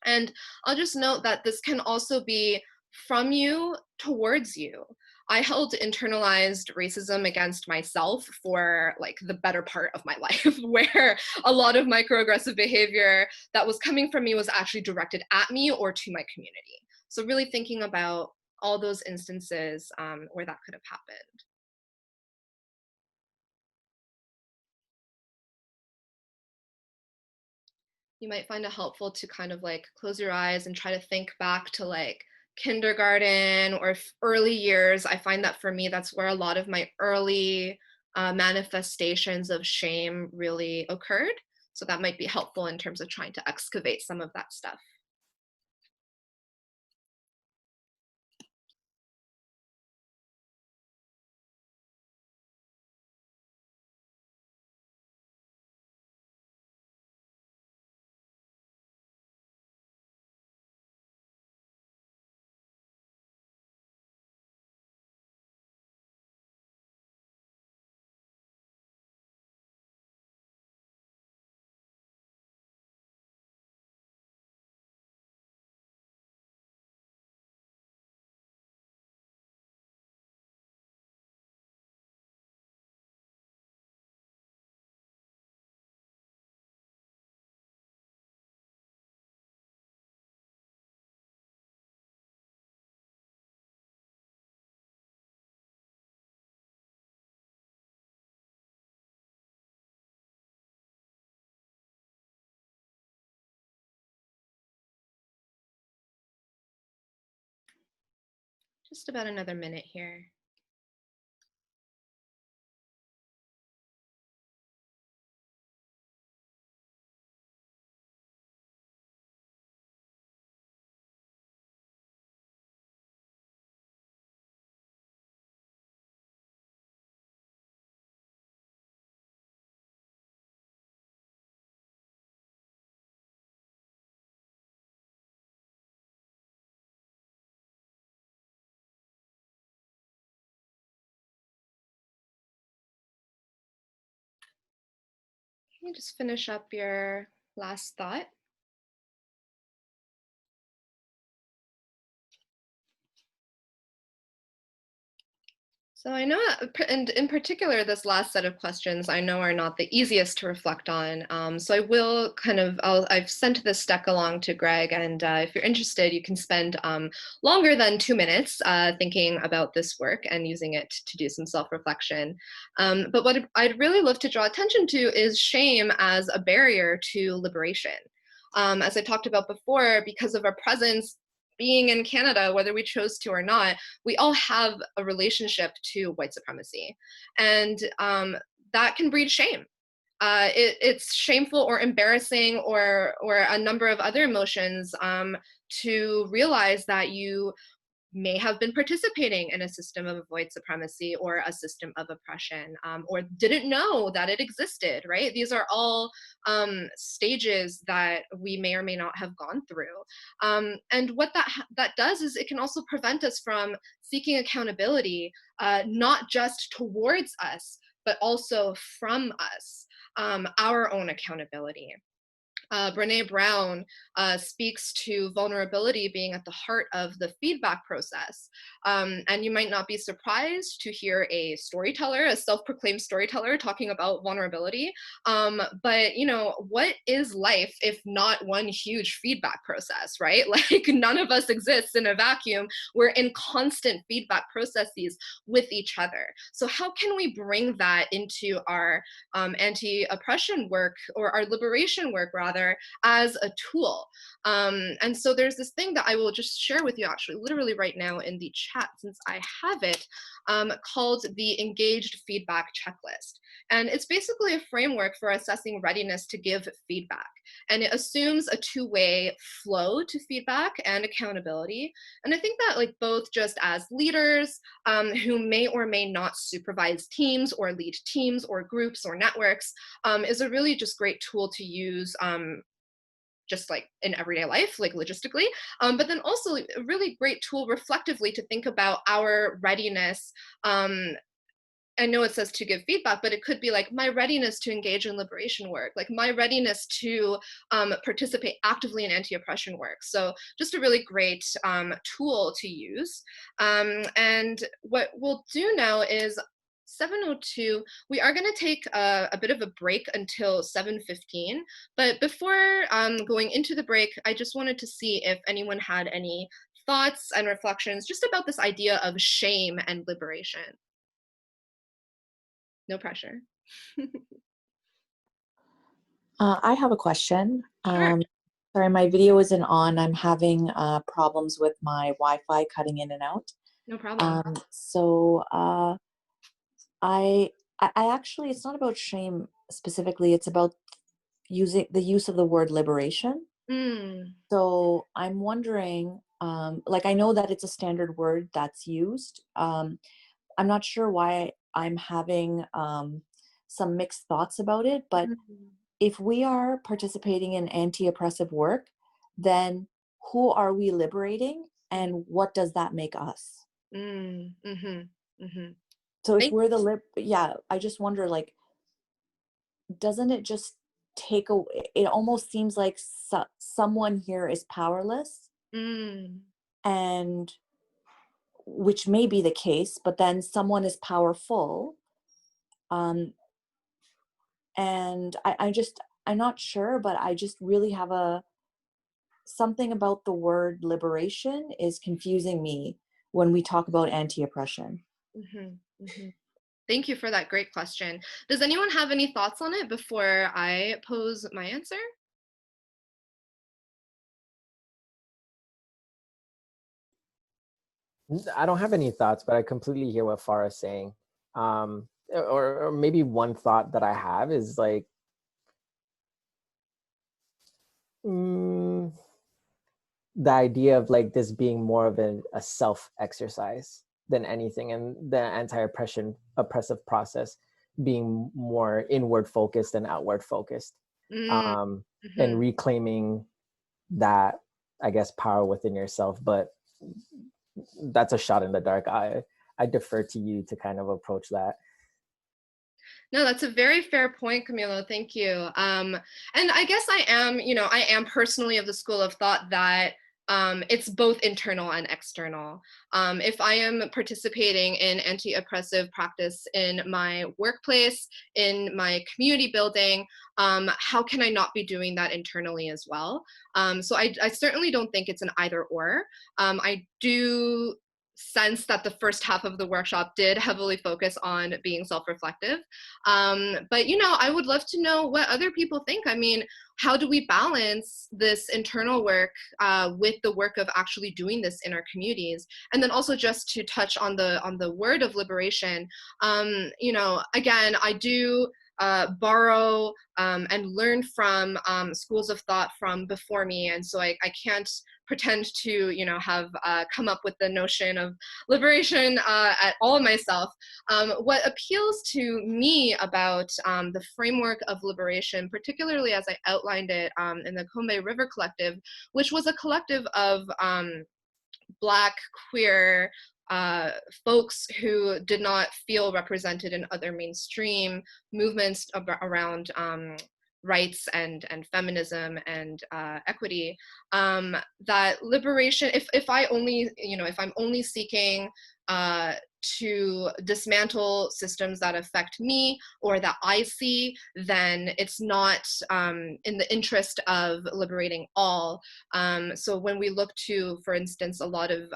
And I'll just note that this can also be from you towards you. I held internalized racism against myself for like the better part of my life, where a lot of microaggressive behavior that was coming from me was actually directed at me or to my community. So really thinking about all those instances where that could have happened. You might find it helpful to kind of like close your eyes and try to think back to like kindergarten or early years. I find that for me, that's where a lot of my early manifestations of shame really occurred. So that might be helpful in terms of trying to excavate some of that stuff. Just about another minute here. Can you just finish up your last thought? So I know, and in particular, this last set of questions I know are not the easiest to reflect on. So I will kind of, I've sent this deck along to Greg, and if you're interested, you can spend longer than 2 minutes thinking about this work and using it to do some self-reflection. But what I'd really love to draw attention to is shame as a barrier to liberation. As I talked about before, because of our presence being in Canada, whether we chose to or not, we all have a relationship to white supremacy. And that can breed shame. It's shameful or embarrassing or a number of other emotions to realize that you may have been participating in a system of white supremacy or a system of oppression, or didn't know that it existed, right? These are all stages that we may or may not have gone through. And what that does is it can also prevent us from seeking accountability, not just towards us, but also from us, our own accountability. Brene Brown speaks to vulnerability being at the heart of the feedback process. And you might not be surprised to hear a storyteller, a self-proclaimed storyteller, talking about vulnerability. But you know, what is life if not one huge feedback process, right? Like none of us exists in a vacuum. We're in constant feedback processes with each other. So how can we bring that into our anti-oppression work, or our liberation work rather, as a tool? And so there's this thing that I will just share with you actually literally right now in the chat, since I have it, called the Engaged Feedback Checklist. And it's basically a framework for assessing readiness to give feedback. And it assumes a two-way flow to feedback and accountability. And I think that like both just as leaders who may or may not supervise teams or lead teams or groups or networks is a really just great tool to use just like in everyday life, like logistically, but then also a really great tool reflectively to think about our readiness I know it says to give feedback, but it could be like my readiness to engage in liberation work, like my readiness to participate actively in anti-oppression work. So just a really great tool to use. And what we'll do now is 7:02, we are going to take a bit of a break until 7:15. But before going into the break, I just wanted to see if anyone had any thoughts and reflections just about this idea of shame and liberation. No pressure. I have a question. Sure. Sorry, my video isn't on. I'm having problems with my Wi-Fi cutting in and out. No problem. So I actually, it's not about shame specifically. It's about the use of the word liberation. Mm. So I'm wondering, like I know that it's a standard word that's used. I'm not sure why I'm having some mixed thoughts about it, but if we are participating in anti-oppressive work, then who are we liberating and what does that make us? Mm. Mm-hmm. Mm-hmm. So if we're yeah, I just wonder, like, doesn't it just take away, it almost seems like someone here is powerless, and which may be the case, but then someone is powerful. And I'm not sure, but I just really have something about the word liberation is confusing me when we talk about anti-oppression. Mm-hmm. Mm-hmm. Thank you for that great question. Does anyone have any thoughts on it before I pose my answer? I don't have any thoughts, but I completely hear what Farah's saying. Or maybe one thought that I have is like, the idea of like this being more of a self exercise than anything, and the oppressive process being more inward focused and outward focused, and reclaiming that, I guess, power within yourself. But that's a shot in the dark. I defer to you to kind of approach that. No, that's a very fair point, Camilo. Thank you. And I guess I am personally of the school of thought that it's both internal and external. If I am participating in anti-oppressive practice in my workplace, in my community building, how can I not be doing that internally as well? So I certainly don't think it's an either or. I do sense that the first half of the workshop did heavily focus on being self-reflective. But I would love to know what other people think. I mean, how do we balance this internal work with the work of actually doing this in our communities? And then also, just to touch on the word of liberation, again, I do borrow and learn from schools of thought from before me, and so I can't pretend to have come up with the notion of liberation at all myself. What appeals to me about the framework of liberation, particularly as I outlined it in the Kombe River Collective, which was a collective of Black, queer folks who did not feel represented in other mainstream movements around rights and feminism and equity, that liberation, if I'm only seeking to dismantle systems that affect me or that I see, then it's not in the interest of liberating all. So when we look to, for instance, a lot of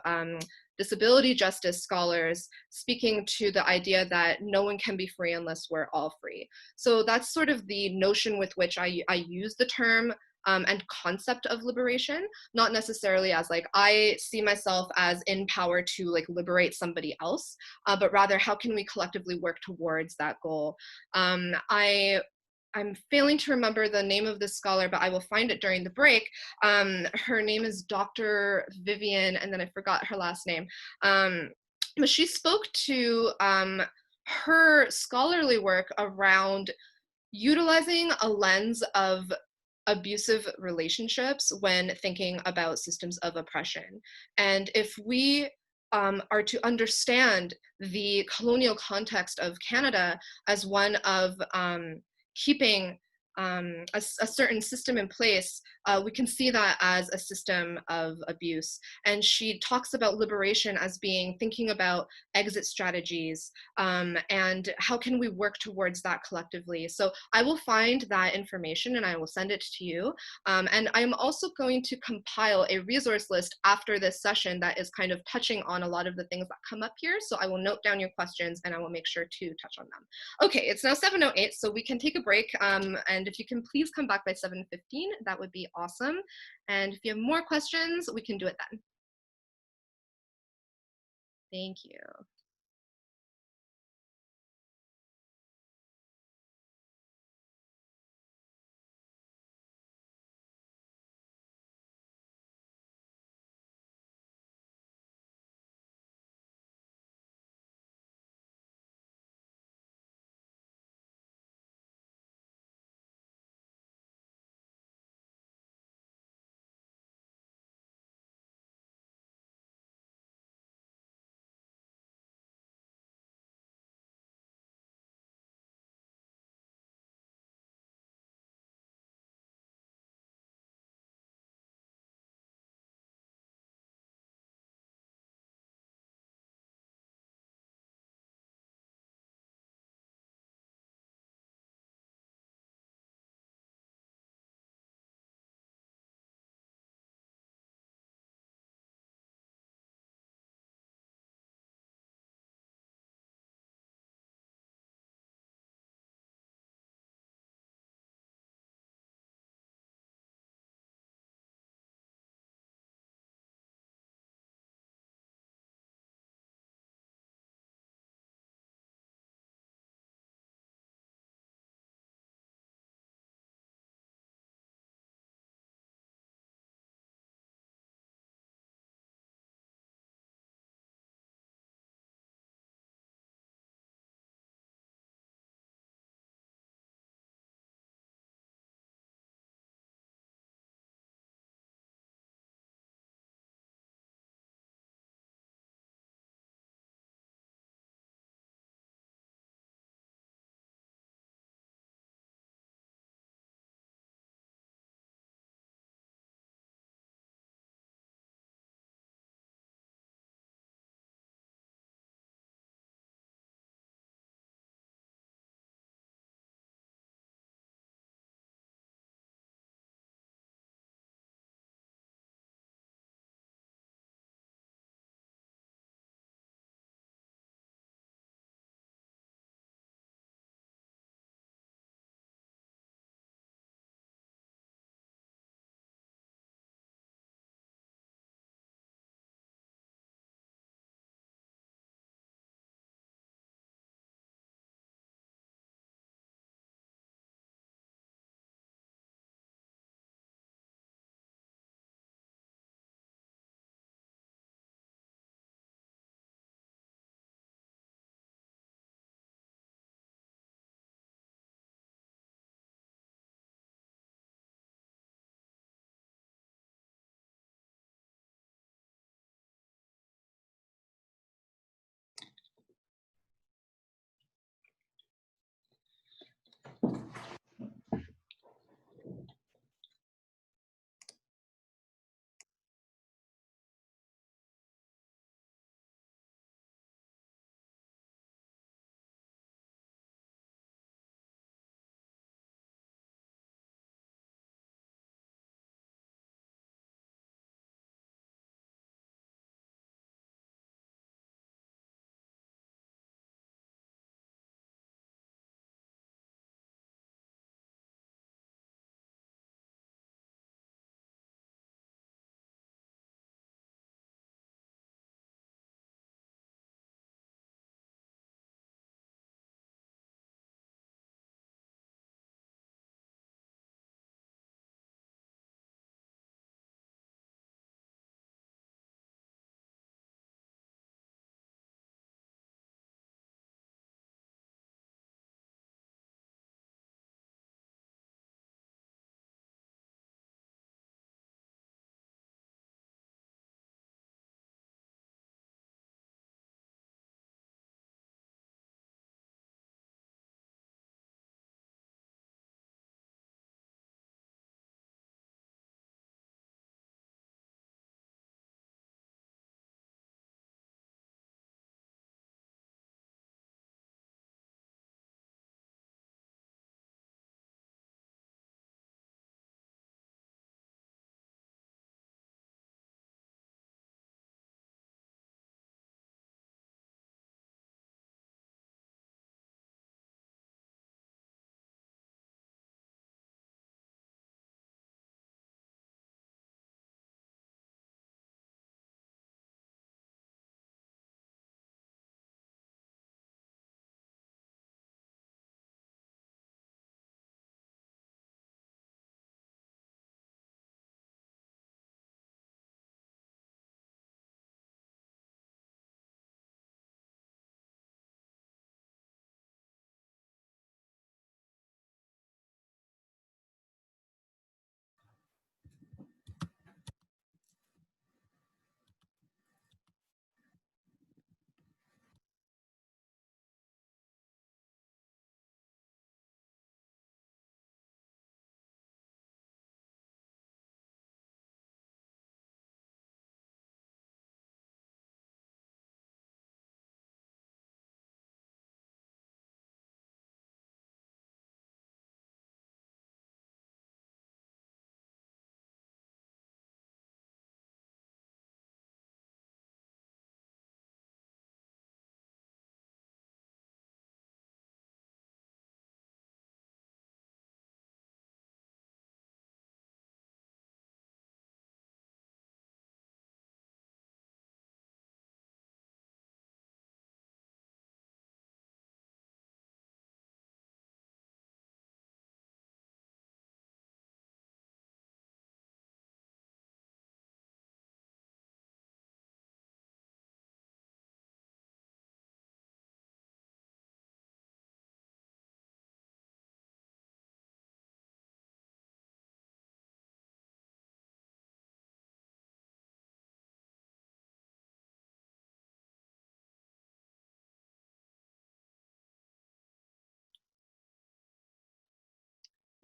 disability justice scholars speaking to the idea that no one can be free unless we're all free. So that's sort of the notion with which I use the term and concept of liberation, not necessarily as like I see myself as in power to like liberate somebody else, but rather how can we collectively work towards that goal. I'm failing to remember the name of this scholar, but I will find it during the break. Her name is Dr. Vivian, and then I forgot her last name. But she spoke to her scholarly work around utilizing a lens of abusive relationships when thinking about systems of oppression. And if we are to understand the colonial context of Canada as one of keeping a certain system in place, we can see that as a system of abuse. And she talks about liberation as being thinking about exit strategies and how can we work towards that collectively. So I will find that information and I will send it to you. And I'm also going to compile a resource list after this session that is kind of touching on a lot of the things that come up here. So I will note down your questions and I will make sure to touch on them. Okay, it's now 7:08, so we can take a break. And if you can please come back by 7:15, that would be awesome. And if you have more questions, we can do it then. Thank you.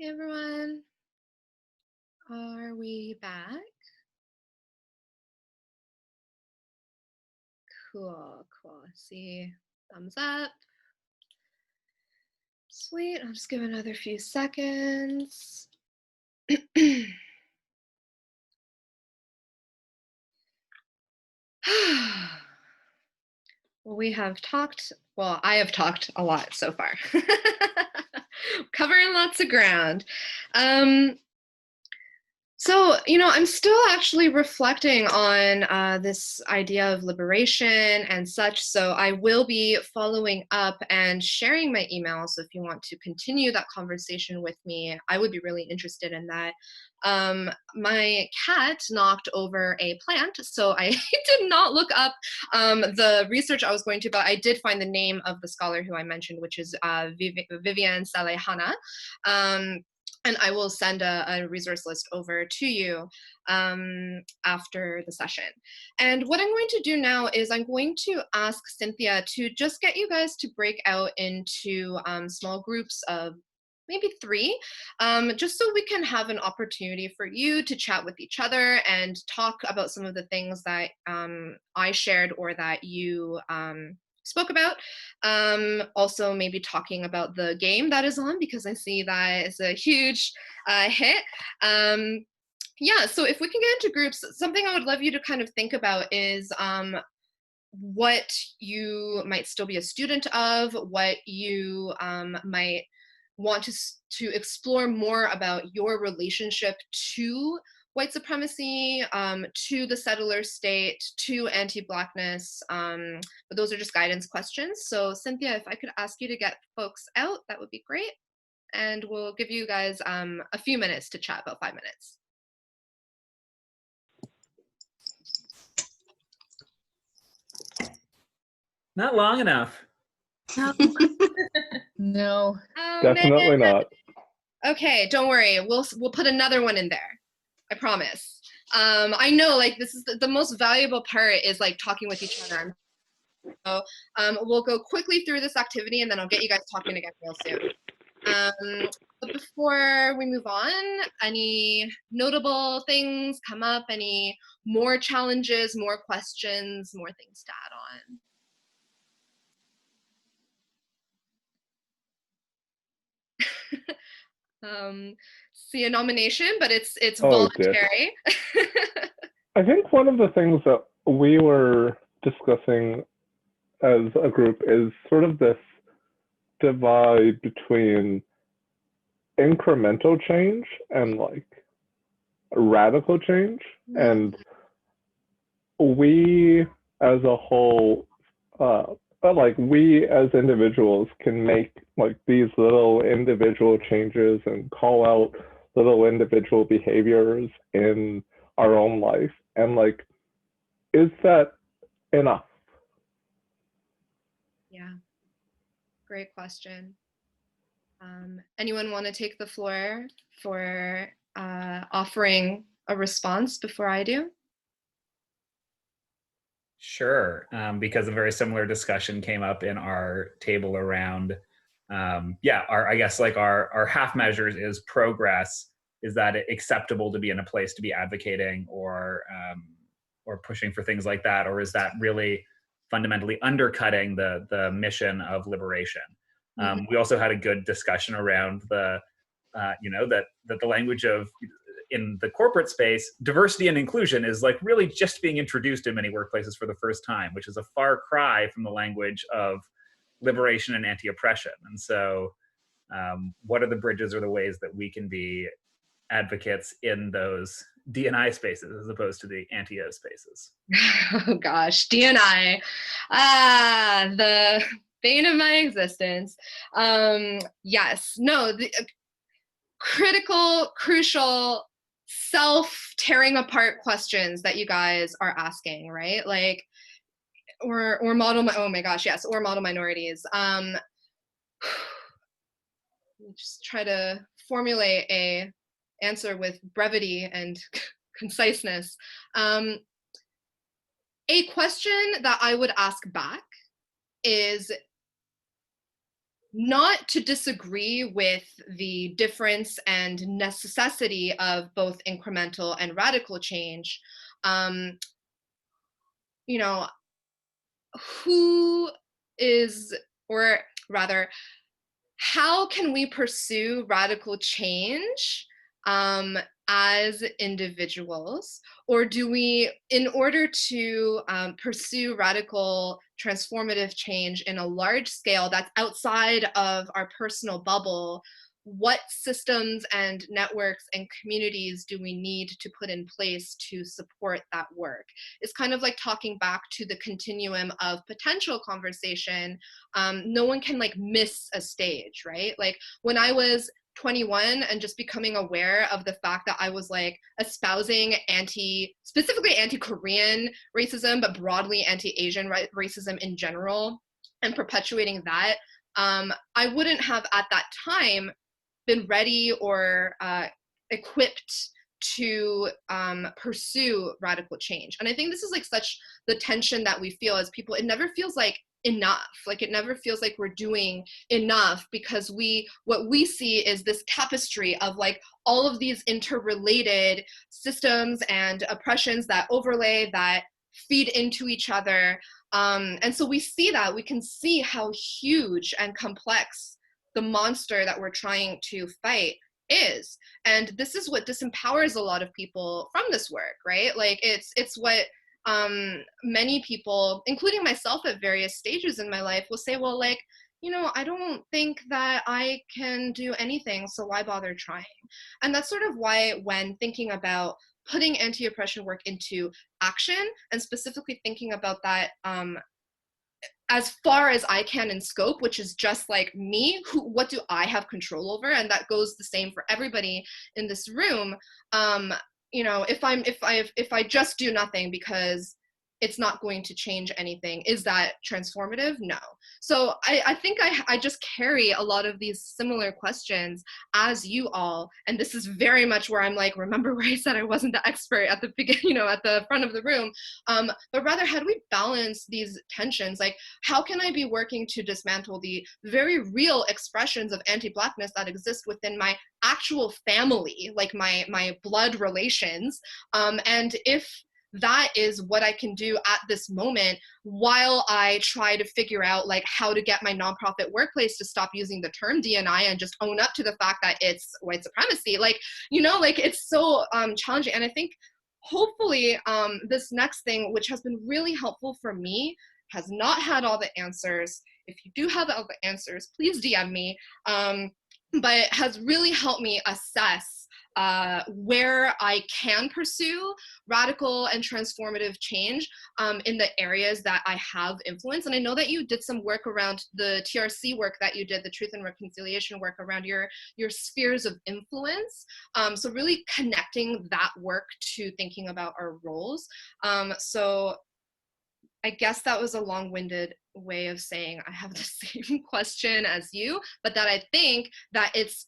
Hey everyone, are we back? Cool, cool. See, thumbs up. Sweet, I'll just give another few seconds. Well, we have talked, well, I have talked a lot so far. Covering lots of ground. So, I'm still actually reflecting on this idea of liberation and such. So I will be following up and sharing my email. So if you want to continue that conversation with me, I would be really interested in that. My cat knocked over a plant, so I did not look up the research I was going to, but I did find the name of the scholar who I mentioned, which is Vivian Salehana. And I will send a resource list over to you after the session. And what I'm going to do now is I'm going to ask Cynthia to just get you guys to break out into small groups of maybe 3, just so we can have an opportunity for you to chat with each other and talk about some of the things that I shared or that you spoke about. Also maybe talking about the game that is on, because I see that it's a huge hit. Yeah, so if we can get into groups, something I would love you to kind of think about is what you might still be a student of, what you might want to explore more about your relationship to white supremacy, to the settler state, to anti-Blackness, but those are just guidance questions. So Cynthia, if I could ask you to get folks out, that would be great. And we'll give you guys a few minutes to chat, about 5 minutes. Not long enough. No. Oh, Definitely man. not. Okay, don't worry. We'll put another one in there. I promise. I know, like, this is the most valuable part is like talking with each other. So we'll go quickly through this activity and then I'll get you guys talking again real soon. But before we move on, any notable things come up? Any more challenges, more questions, more things to add on? See a nomination, but it's Oh, Dick. voluntary. I think one of the things that we were discussing as a group is sort of this divide between incremental change and like radical change. And we as a whole, like we as individuals can make like these little individual changes and call out little individual behaviors in our own life. And like, is that enough? Yeah, great question. Anyone want to take the floor for offering a response before I do? Sure, because a very similar discussion came up in our table around, I guess like our half measures is progress. Is that acceptable to be in a place to be advocating or pushing for things like that, or is that really fundamentally undercutting the mission of liberation? We also had a good discussion around the, that the language of in the corporate space, diversity and inclusion is like really just being introduced in many workplaces for the first time, which is a far cry from the language of liberation and anti-oppression. And so what are the bridges or the ways that we can be advocates in those D&I spaces as opposed to the anti-O spaces? Oh gosh, D&I, the bane of my existence. Yes, no, the critical, crucial, self-tearing apart questions that you guys are asking, right? Like, or model, oh my gosh, yes, or model minorities. Just try to formulate a answer with brevity and conciseness. A question that I would ask back is, not to disagree with the difference and necessity of both incremental and radical change. You know, who is, or rather, how can we pursue radical change as individuals? Or do we, in order to pursue radical transformative change in a large scale that's outside of our personal bubble, what systems and networks and communities do we need to put in place to support that work? It's kind of like talking back to the continuum of potential conversation. No one can like miss a stage, right? Like when I was 21 and just becoming aware of the fact that I was like espousing specifically anti-Korean racism, but broadly anti-Asian racism in general, and perpetuating that, I wouldn't have at that time been ready or equipped to pursue radical change. And I think this is like such the tension that we feel as people. It never feels like enough. Like it never feels like we're doing enough, because what we see is this tapestry of like all of these interrelated systems and oppressions that overlay, that feed into each other. And so we can see how huge and complex the monster that we're trying to fight is. And this is what disempowers a lot of people from this work, right? Like it's what many people, including myself at various stages in my life, will say, well, like, I don't think that I can do anything, so why bother trying? And that's sort of why, when thinking about putting anti-oppression work into action, and specifically thinking about that as far as I can in scope, which is just like me, what do I have control over? And that goes the same for everybody in this room. If I just do nothing because it's not going to change anything, is that transformative? No. So I think I just carry a lot of these similar questions as you all, and this is very much where I'm like, remember where I said I wasn't the expert at the beginning, at the front of the room, but rather, how do we balance these tensions? Like, how can I be working to dismantle the very real expressions of anti-Blackness that exist within my actual family, like my blood relations, and if that is what I can do at this moment, while I try to figure out like how to get my nonprofit workplace to stop using the term D&I and just own up to the fact that it's white supremacy. Like, it's so challenging. And I think hopefully this next thing, which has been really helpful for me, has not had all the answers. If you do have all the answers, please DM me. But it has really helped me assess where I can pursue radical and transformative change in the areas that I have influence. And I know that you did some work around the TRC work that you did, the Truth and Reconciliation work, around your spheres of influence. So really connecting that work to thinking about our roles. So I guess that was a long-winded way of saying I have the same question as you, but that I think that it's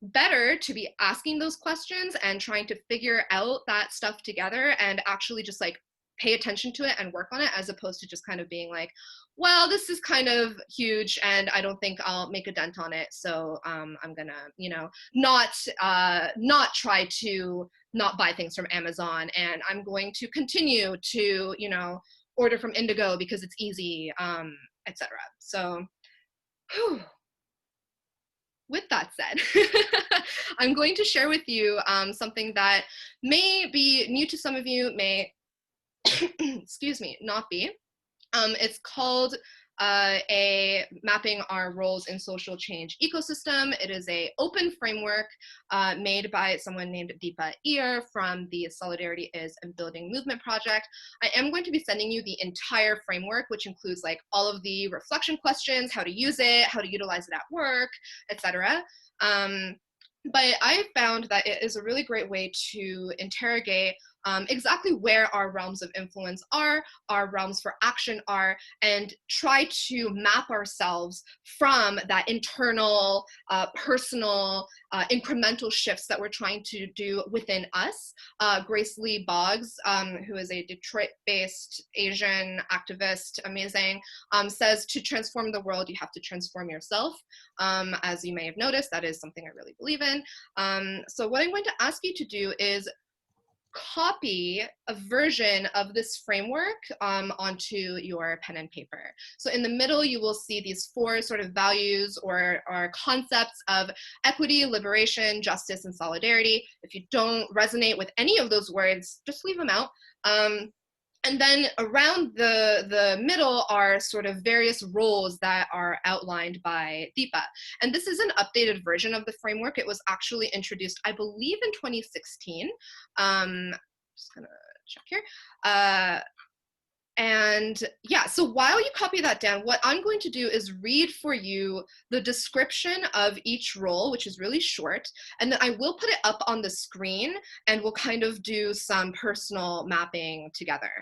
better to be asking those questions and trying to figure out that stuff together and actually just like pay attention to it and work on it, as opposed to just kind of being like, well, this is kind of huge and I don't think I'll make a dent on it, so I'm gonna not try to not buy things from Amazon, and I'm going to continue to order from Indigo because it's easy, etc. So whew. With that said, I'm going to share with you something that may be new to some of you, may, excuse me, not be. It's called a Mapping Our Roles in Social Change Ecosystem. It is an open framework made by someone named Deepa Iyer from the Solidarity Is and Building Movement Project. I am going to be sending you the entire framework, which includes like all of the reflection questions, how to use it, how to utilize it at work, etc. But I found that it is a really great way to interrogate exactly where our realms of influence are, our realms for action are, and try to map ourselves from that internal, personal, incremental shifts that we're trying to do within us. Grace Lee Boggs, who is a Detroit-based Asian activist, amazing, says to transform the world, you have to transform yourself. As you may have noticed, that is something I really believe in. So what I'm going to ask you to do is copy a version of this framework onto your pen and paper. So in the middle, you will see these 4 sort of values or concepts of equity, liberation, justice, and solidarity. If you don't resonate with any of those words, just leave them out. And then around the middle are sort of various roles that are outlined by Deepa. And this is an updated version of the framework. It was actually introduced, I believe, in 2016. Just gonna check here. And yeah, so while you copy that down, what I'm going to do is read for you the description of each role, which is really short, and then I will put it up on the screen and we'll kind of do some personal mapping together.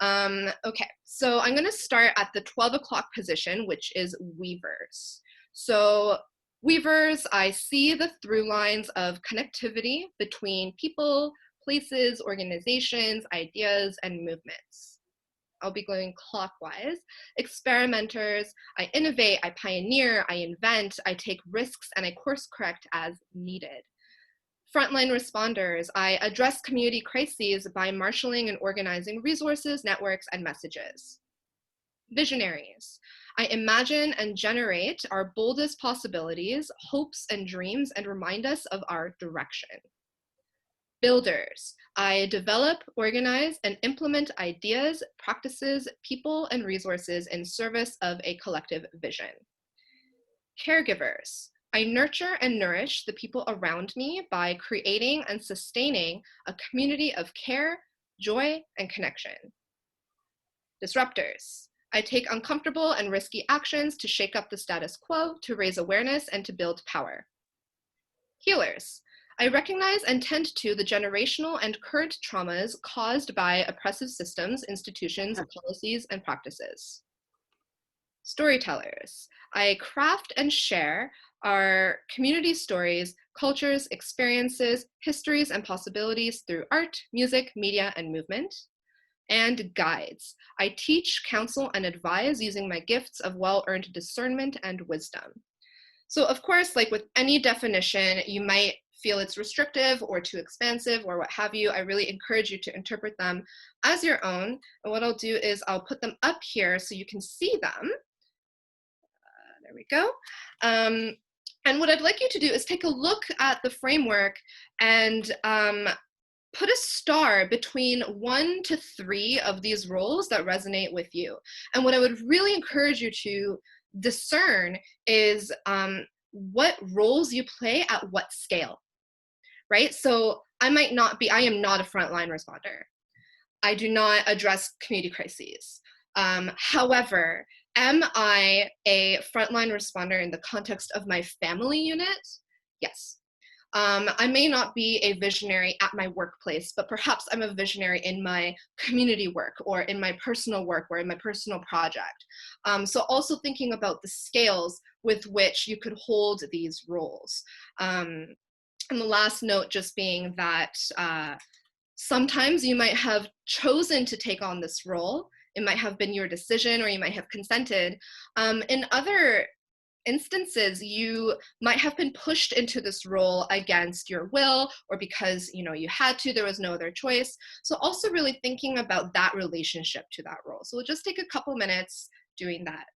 Okay, so I'm gonna start at the 12 o'clock position, which is weavers. So weavers, I see the through lines of connectivity between people, places, organizations, ideas, and movements. I'll be going clockwise. Experimenters, I innovate, I pioneer, I invent, I take risks, and I course correct as needed. Frontline responders, I address community crises by marshaling and organizing resources, networks, and messages. Visionaries, I imagine and generate our boldest possibilities, hopes, and dreams, and remind us of our direction. Builders, I develop, organize, and implement ideas, practices, people, and resources in service of a collective vision. Caregivers, I nurture and nourish the people around me by creating and sustaining a community of care, joy, and connection. Disruptors, I take uncomfortable and risky actions to shake up the status quo, to raise awareness, and to build power. Healers, I recognize and tend to the generational and current traumas caused by oppressive systems, institutions, policies, and practices. Storytellers, I craft and share our community stories, cultures, experiences, histories, and possibilities through art, music, media, and movement. And guides, I teach, counsel, and advise using my gifts of well-earned discernment and wisdom. So of course, like with any definition, you might feel it's restrictive or too expansive or what have you. I really encourage you to interpret them as your own. And what I'll do is I'll put them up here so you can see them. There we go. And what I'd like you to do is take a look at the framework and put a star between 1 to 3 of these roles that resonate with you. And what I would really encourage you to discern is what roles you play at what scale, right? So I am not a frontline responder. I do not address community crises. However, am I a frontline responder in the context of my family unit? Yes. I may not be a visionary at my workplace, but perhaps I'm a visionary in my community work or in my personal work or in my personal project. So also thinking about the scales with which you could hold these roles. And the last note just being that sometimes you might have chosen to take on this role. It might have been your decision or you might have consented. In other instances, you might have been pushed into this role against your will or because you had to, there was no other choice. So also really thinking about that relationship to that role. So we'll just take a couple minutes doing that.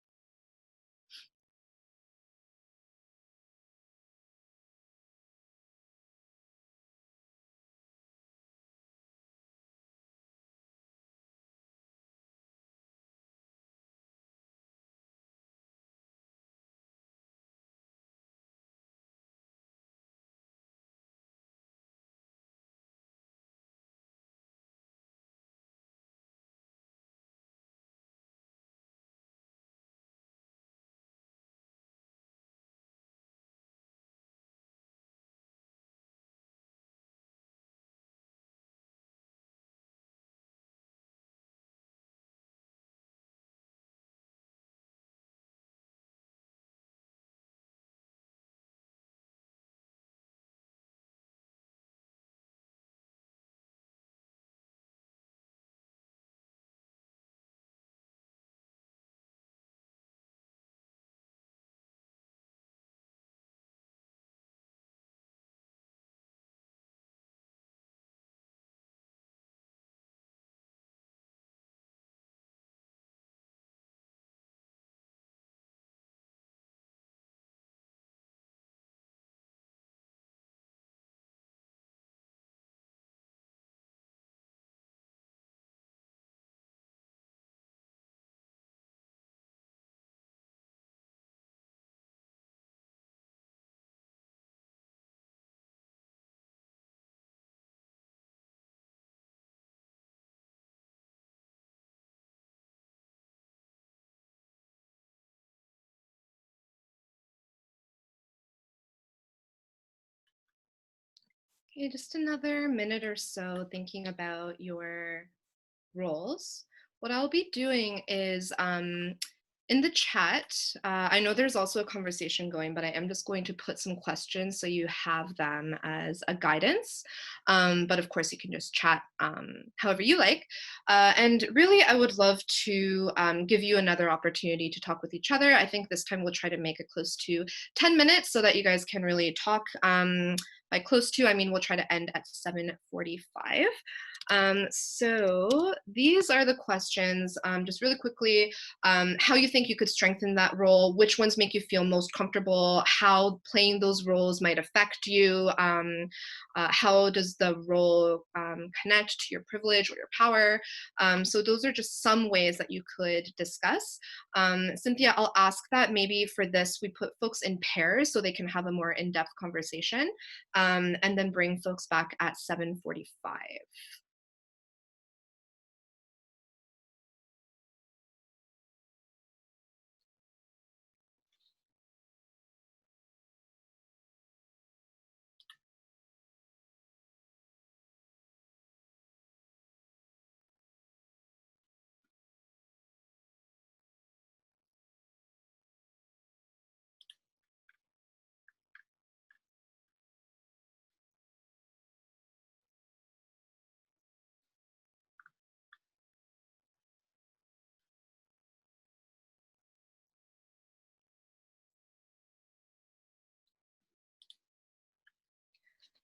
Okay, just another minute or so thinking about your roles. What I'll be doing is in the chat, I know there's also a conversation going, but I am just going to put some questions so you have them as a guidance. But of course, you can just chat however you like. And really, I would love to give you another opportunity to talk with each other. I think this time we'll try to make it close to 10 minutes so that you guys can really talk. By close to, I mean we'll try to end at 7:45. So these are the questions, just really quickly, how you think you could strengthen that role, which ones make you feel most comfortable, how playing those roles might affect you, how does the role connect to your privilege or your power. So those are just some ways that you could discuss. Cynthia, I'll ask that maybe for this, we put folks in pairs so they can have a more in-depth conversation, and then bring folks back at 7:45.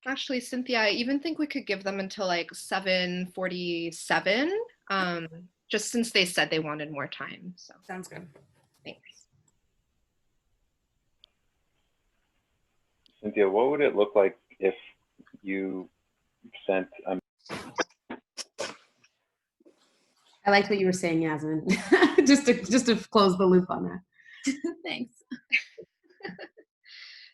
Actually, Cynthia, I even think we could give them until like 7:47, just since they said they wanted more time. So sounds good. Thanks. Cynthia, what would it look like if you sent I liked what you were saying, Yasmin. just to close the loop on that. Thanks.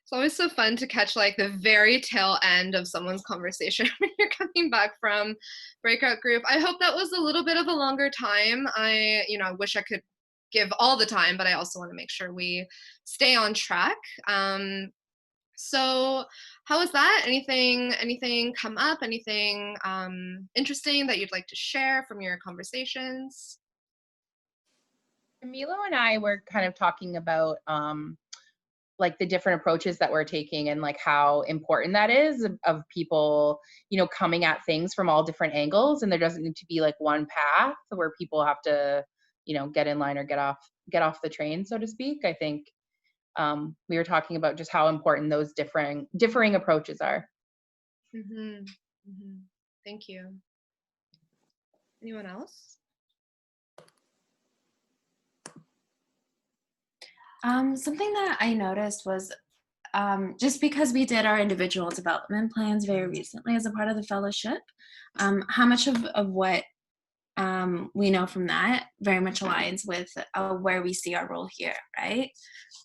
It's always so fun to catch like the very tail end of someone's conversation when you're coming back from breakout group. I hope that was a little bit of a longer time. I wish I could give all the time, but I also want to make sure we stay on track. So how was that? Anything come up? Anything interesting that you'd like to share from your conversations? Milo and I were kind of talking about like the different approaches that we're taking and like how important that is of people, coming at things from all different angles. And there doesn't need to be like one path where people have to, get in line or get off the train, so to speak. I think we were talking about just how important those differing approaches are. Mm-hmm. Mm-hmm. Thank you. Anyone else? Something that I noticed was just because we did our individual development plans very recently as a part of the fellowship, how much of what we know from that very much aligns with where we see our role here, right?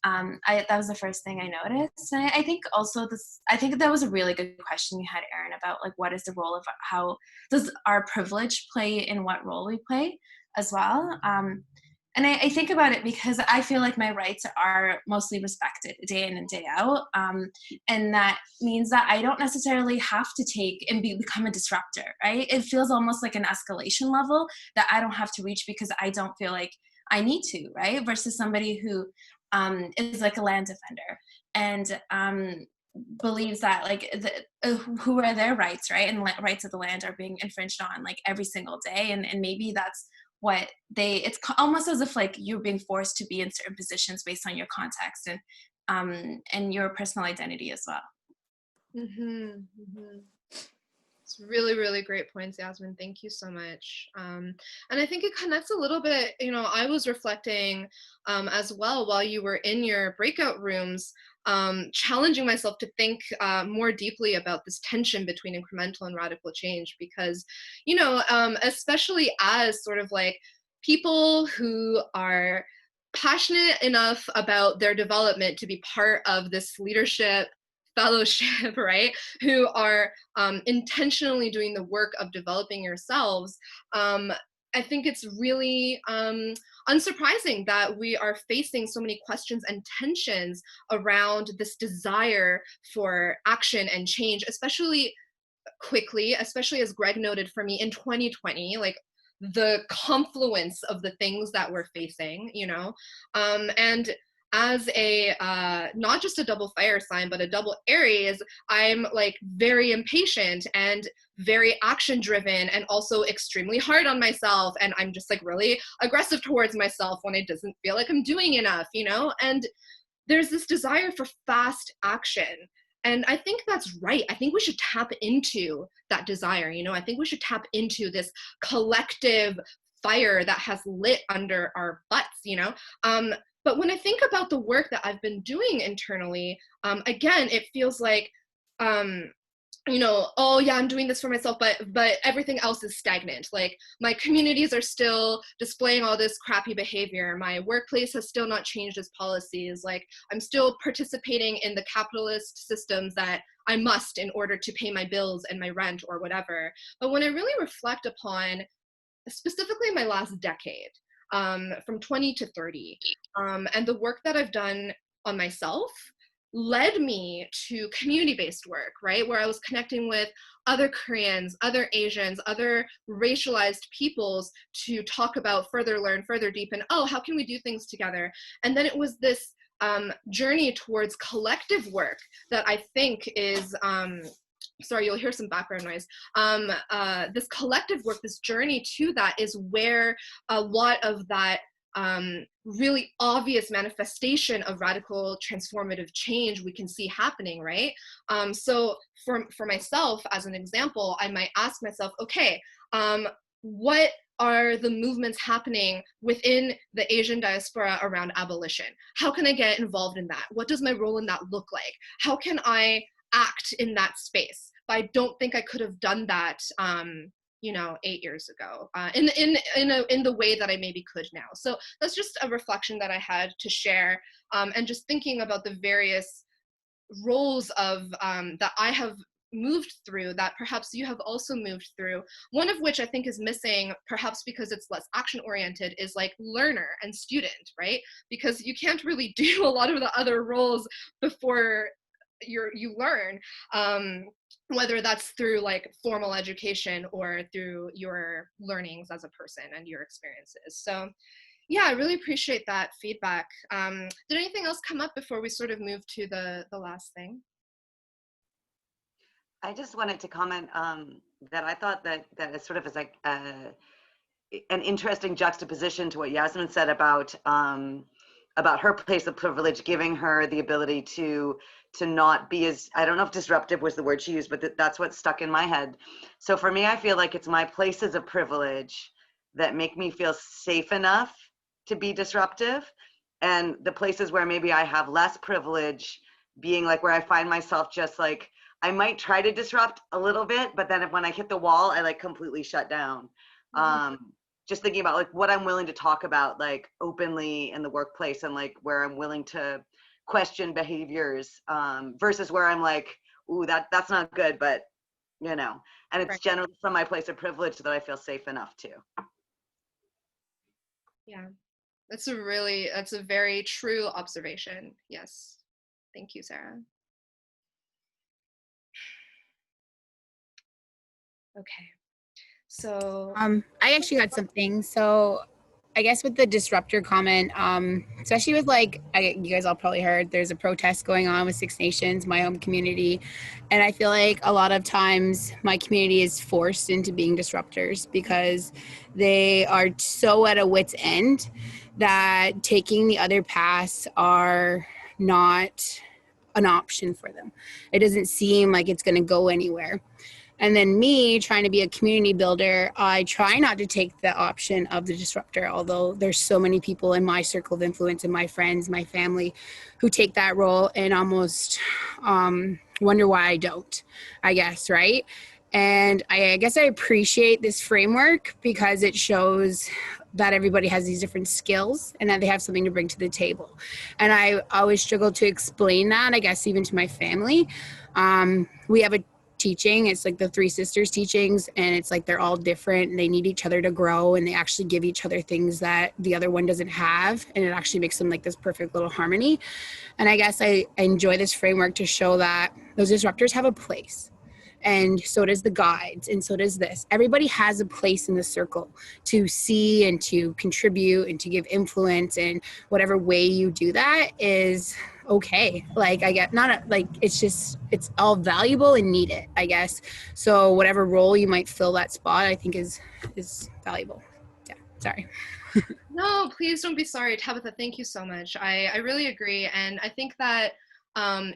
That was the first thing I noticed. And I think also I think that was a really good question you had, Erin, about like what is the role of how does our privilege play in what role we play as well. And I think about it because I feel like my rights are mostly respected day in and day out. And that means that I don't necessarily have to take and become a disruptor, right? It feels almost like an escalation level that I don't have to reach because I don't feel like I need to, right? Versus somebody who is like a land defender and believes that like who are their rights, right? And rights of the land are being infringed on like every single day. And maybe that's what it's almost as if like you're being forced to be in certain positions based on your context and your personal identity as well. Mm-hmm. Mm-hmm. It's really, really great points, Yasmin. Thank you so much. And I think it connects a little bit, I was reflecting as well while you were in your breakout rooms, challenging myself to think more deeply about this tension between incremental and radical change, because, especially as sort of like people who are passionate enough about their development to be part of this leadership fellowship, right? Who are intentionally doing the work of developing yourselves. I think it's really unsurprising that we are facing so many questions and tensions around this desire for action and change, especially quickly, especially as Greg noted for me in 2020, like the confluence of the things that we're facing, you know, and as a not just a double fire sign, but a double Aries, I'm like very impatient and very action driven and also extremely hard on myself. And I'm just like really aggressive towards myself when it doesn't feel like I'm doing enough, you know? And there's this desire for fast action. And I think that's right. I think we should tap into that desire, you know? I think we should tap into this collective fire that has lit under our butts, you know? But when I think about the work that I've been doing internally, again, it feels like, you know, oh yeah, I'm doing this for myself, but everything else is stagnant. Like my communities are still displaying all this crappy behavior. My workplace has still not changed its policies. Like I'm still participating in the capitalist systems that I must in order to pay my bills and my rent or whatever. But when I really reflect upon specifically my last decade, from 20 to 30, and the work that I've done on myself led me to community-based work, right? Where I was connecting with other Koreans, other Asians, other racialized peoples to talk about further learn, further deepen, oh, how can we do things together? And then it was this journey towards collective work that I think is, sorry, you'll hear some background noise. This collective work, this journey to that is where a lot of that really obvious manifestation of radical transformative change we can see happening, right? So for myself, as an example, I might ask myself, okay, what are the movements happening within the Asian diaspora around abolition? How can I get involved in that? What does my role in that look like? How can I act in that space? But I don't think I could have done that, you know, 8 years ago, in the way that I maybe could now. So that's just a reflection that I had to share, and just thinking about the various roles of that I have moved through, that perhaps you have also moved through. One of which I think is missing, perhaps because it's less action oriented, is like learner and student, right? Because you can't really do a lot of the other roles before you learn, whether that's through like formal education or through your learnings as a person and your experiences. So yeah, I really appreciate that feedback. Did anything else come up before we sort of move to the last thing? I just wanted to comment that I thought that it sort of is like an interesting juxtaposition to what Yasmin said about her place of privilege, giving her the ability to not be as, I don't know if disruptive was the word she used, but that's what stuck in my head. So for me, I feel like it's my places of privilege that make me feel safe enough to be disruptive, and the places where maybe I have less privilege being like where I find myself just like, I might try to disrupt a little bit, but then when I hit the wall, I like completely shut down. Just thinking about like what I'm willing to talk about like openly in the workplace, and like where I'm willing to question behaviors, versus where I'm like, ooh, that's not good, but you know, and it's generally from my place of privilege that I feel safe enough to. Yeah, that's a very true observation. Yes. Thank you, Sarah. Okay. So I actually got something. So I guess with the disruptor comment, especially with like, you guys all probably heard, there's a protest going on with Six Nations, my home community. And I feel like a lot of times my community is forced into being disruptors because they are so at a wit's end that taking the other paths are not an option for them. It doesn't seem like it's going to go anywhere. And then me trying to be a community builder, I try not to take the option of the disruptor, although there's so many people in my circle of influence and my friends, my family, who take that role and almost wonder why I don't, I guess, right? And I guess I appreciate this framework because it shows that everybody has these different skills and that they have something to bring to the table. And I always struggle to explain that, I guess, even to my family. We have a teaching, it's like the Three Sisters teachings, and it's like they're all different and they need each other to grow, and they actually give each other things that the other one doesn't have, and it actually makes them like this perfect little harmony. And I guess I enjoy this framework to show that those disruptors have a place, and so does the guides, and so does this. Everybody has a place in the circle to see and to contribute and to give influence, and whatever way you do that is okay. Like, I get not like, it's just, it's all valuable and needed, I guess. So whatever role you might fill that spot, I think is valuable. Yeah, sorry. No, please don't be sorry, Tabitha. Thank you so much. I really agree. And I think that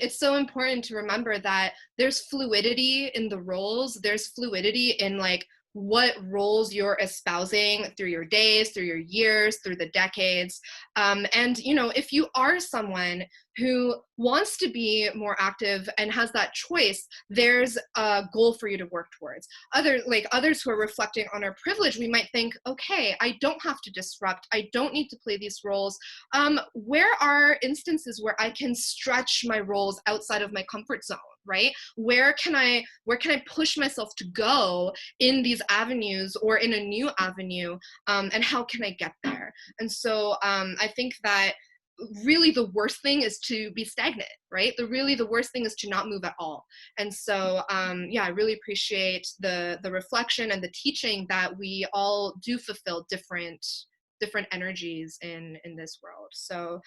it's so important to remember that there's fluidity in the roles. There's fluidity in like what roles you're espousing through your days, through your years, through the decades. And, you know, if you are someone who wants to be more active and has that choice, there's a goal for you to work towards. Others who are reflecting on our privilege, we might think, okay, I don't have to disrupt. I don't need to play these roles. Where are instances where I can stretch my roles outside of my comfort zone? Right? Where can I push myself to go in these avenues or in a new avenue? And how can I get there? And so I think that really the worst thing is to be stagnant, right? The worst thing is to not move at all. And so yeah, I really appreciate the reflection and the teaching that we all do fulfill different energies in this world. So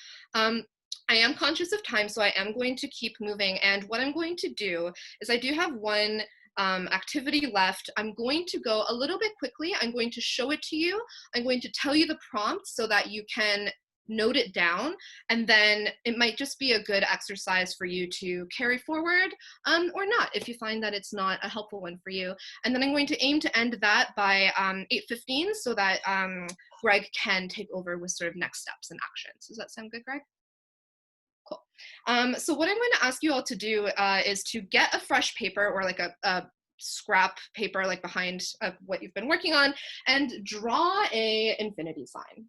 I am conscious of time, so I am going to keep moving. And what I'm going to do is I do have one activity left. I'm going to go a little bit quickly. I'm going to show it to you. I'm going to tell you the prompt so that you can note it down, and then it might just be a good exercise for you to carry forward or not if you find that it's not a helpful one for you. And then I'm going to aim to end that by 8:15 so that Greg can take over with sort of next steps and actions. Does that sound good, Greg? Cool. So what I'm going to ask you all to do is to get a fresh paper or like a scrap paper like behind what you've been working on and draw a infinity sign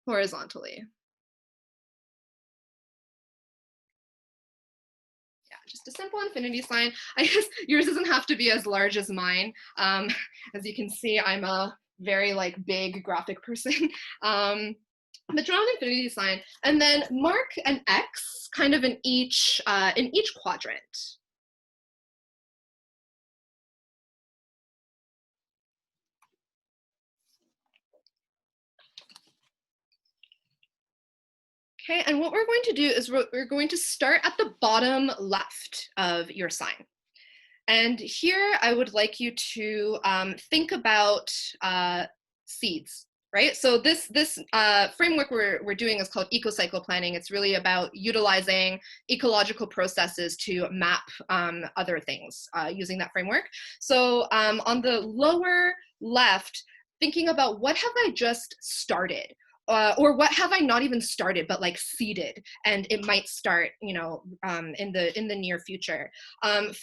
horizontally. Yeah, just a simple infinity sign. I guess yours doesn't have to be as large as mine. As you can see, I'm a very like big graphic person. But draw an infinity sign and then mark an X kind of in each quadrant. Okay, and what we're going to do is we're going to start at the bottom left of your sign. And here I would like you to think about seeds, right? So this framework we're doing is called eco-cycle planning. It's really about utilizing ecological processes to map other things using that framework. So on the lower left, thinking about what have I just started? Or what have I not even started, but like seeded, and it might start, you know, in the near future.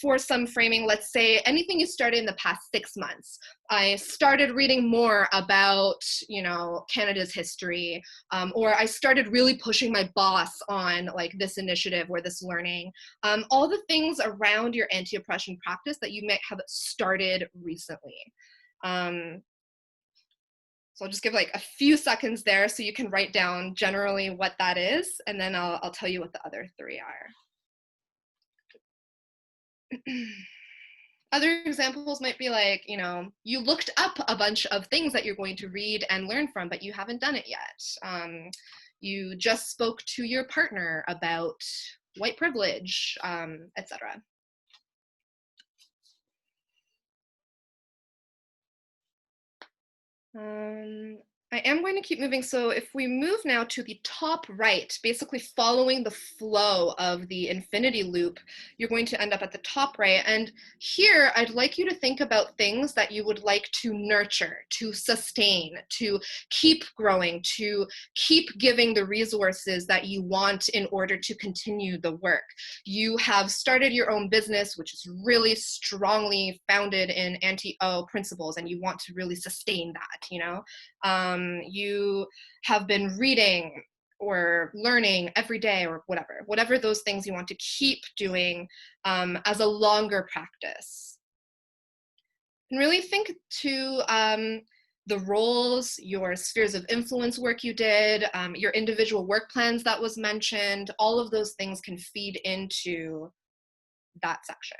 For some framing, let's say anything you started in the past 6 months. I started reading more about, you know, Canada's history, or I started really pushing my boss on like this initiative or this learning. All the things around your anti-oppression practice that you might have started recently. So I'll just give like a few seconds there so you can write down generally what that is, and then I'll tell you what the other 3 are. Other examples might be like, you know, you looked up a bunch of things that you're going to read and learn from, but you haven't done it yet. You just spoke to your partner about white privilege, etc. I am going to keep moving. So if we move now to the top right, basically following the flow of the infinity loop, you're going to end up at the top right. And here, I'd like you to think about things that you would like to nurture, to sustain, to keep growing, to keep giving the resources that you want in order to continue the work. You have started your own business, which is really strongly founded in anti-O principles, and you want to really sustain that, you know? You have been reading or learning every day or whatever those things you want to keep doing as a longer practice. And really think to the roles, your spheres of influence work you did, your individual work plans that was mentioned. All of those things can feed into that section.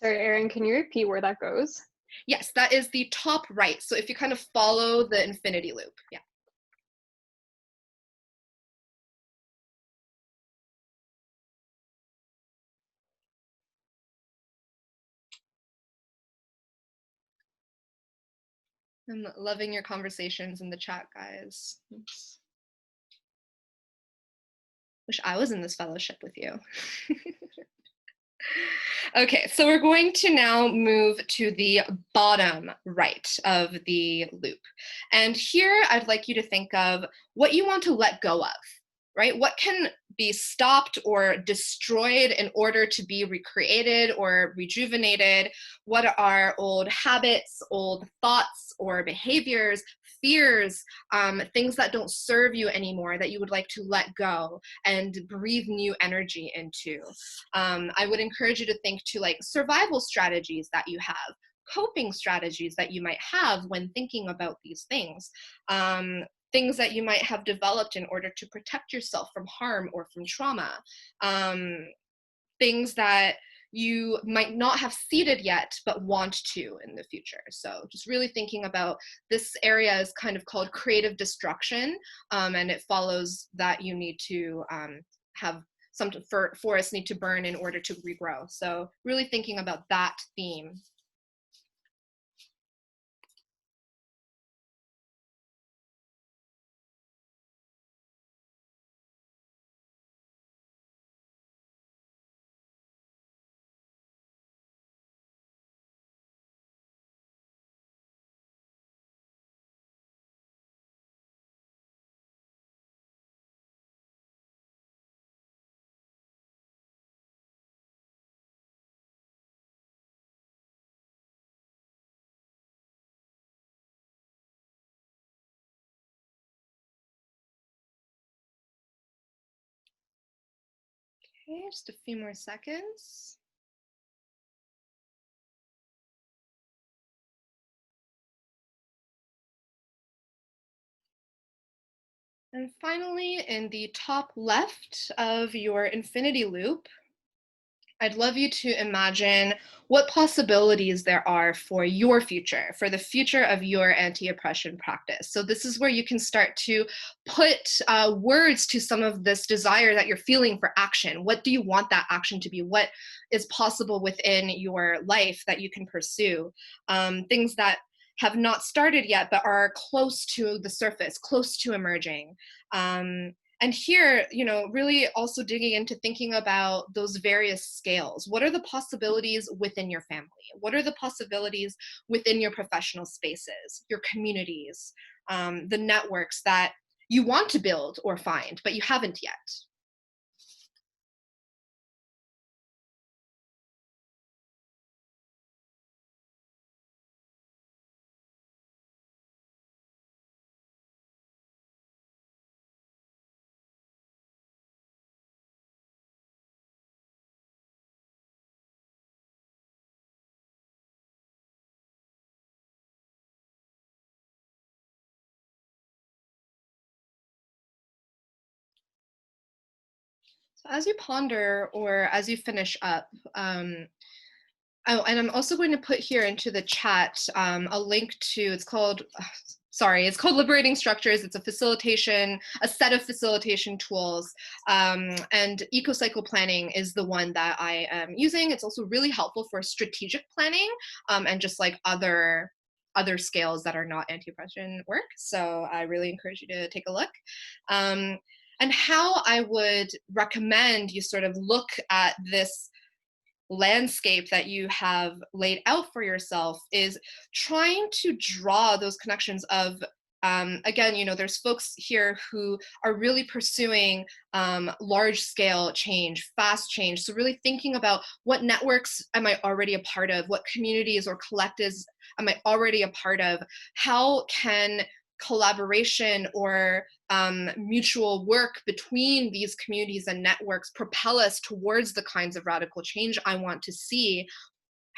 Sorry, Erin, can you repeat where that goes? Yes, that is the top right. So if you kind of follow the infinity loop, yeah. I'm loving your conversations in the chat, guys. Oops. Wish I was in this fellowship with you. Okay, so we're going to now move to the bottom right of the loop. And here I'd like you to think of what you want to let go of, right? What can be stopped or destroyed in order to be recreated or rejuvenated? What are old habits, old thoughts or behaviors, fears, things that don't serve you anymore that you would like to let go and breathe new energy into? I would encourage you to think to like survival strategies that you have, coping strategies that you might have when thinking about these things. Things that you might have developed in order to protect yourself from harm or from trauma. Things that you might not have seeded yet, but want to in the future. So just really thinking about this area is kind of called creative destruction, and it follows that you need to have some forests need to burn in order to regrow. So really thinking about that theme. Okay, just a few more seconds. And finally, in the top left of your infinity loop, I'd love you to imagine what possibilities there are for your future, for the future of your anti-oppression practice. So this is where you can start to put words to some of this desire that you're feeling for action. What do you want that action to be? What is possible within your life that you can pursue? Things that have not started yet, but are close to the surface, close to emerging. And here, you know, really also digging into thinking about those various scales. What are the possibilities within your family? What are the possibilities within your professional spaces, your communities, the networks that you want to build or find, but you haven't yet? So as you ponder or as you finish up, oh, and I'm also going to put here into the chat a link to, it's called Liberating Structures. It's a set of facilitation tools. And eco-cycle planning is the one that I am using. It's also really helpful for strategic planning and just like other scales that are not anti-oppression work. So I really encourage you to take a look. And how I would recommend you sort of look at this landscape that you have laid out for yourself is trying to draw those connections of again, you know, there's folks here who are really pursuing large scale change, fast change. So really thinking about what networks am I already a part of? What communities or collectives am I already a part of? How can collaboration or mutual work between these communities and networks propel us towards the kinds of radical change I want to see?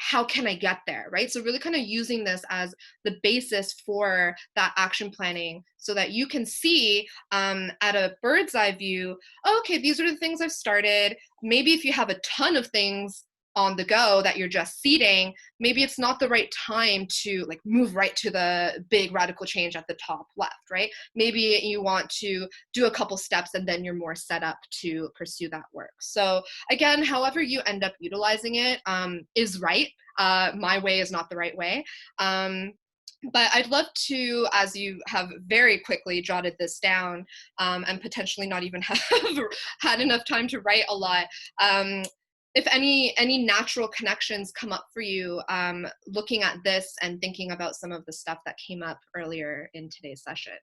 how can I get there, right? So really kind of using this as the basis for that action planning so that you can see at a bird's eye view, oh, okay, these are the things I've started. Maybe if you have a ton of things on the go that you're just seeding, maybe it's not the right time to like move right to the big radical change at the top left, right? Maybe you want to do a couple steps and then you're more set up to pursue that work. So again, however you end up utilizing it is right. My way is not the right way. But I'd love to, as you have very quickly jotted this down and potentially not even have had enough time to write a lot, if any natural connections come up for you looking at this and thinking about some of the stuff that came up earlier in today's session.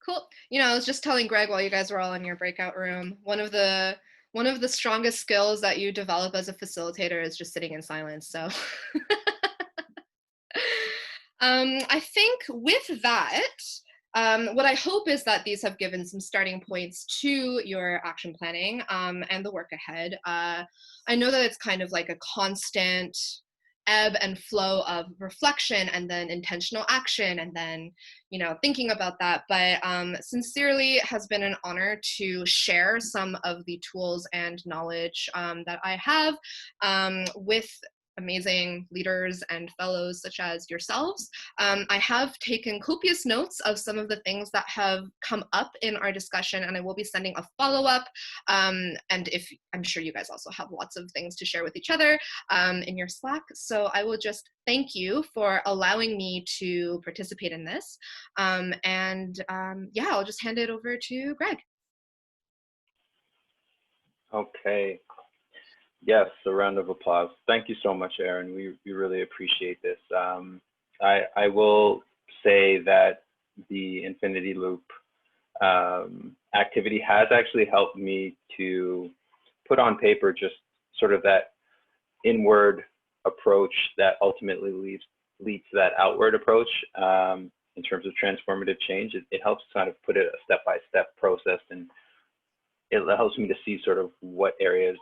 Cool. You know, I was just telling Greg while you guys were all in your breakout room, one of the strongest skills that you develop as a facilitator is just sitting in silence. So I think with that, what I hope is that these have given some starting points to your action planning and the work ahead. I know that it's kind of like a constant ebb and flow of reflection and then intentional action and then, you know, thinking about that. But sincerely, it has been an honor to share some of the tools and knowledge that I have with amazing leaders and fellows such as yourselves. I have taken copious notes of some of the things that have come up in our discussion, and I will be sending a follow-up. And if I'm sure you guys also have lots of things to share with each other in your Slack. So I will just thank you for allowing me to participate in this. Yeah, I'll just hand it over to Greg. Okay. Yes, a round of applause. Thank you so much, Erin. We really appreciate this. I will say that the Infinity Loop activity has actually helped me to put on paper just sort of that inward approach that ultimately leads to that outward approach in terms of transformative change. It helps kind of put it a step-by-step process, and it helps me to see sort of what areas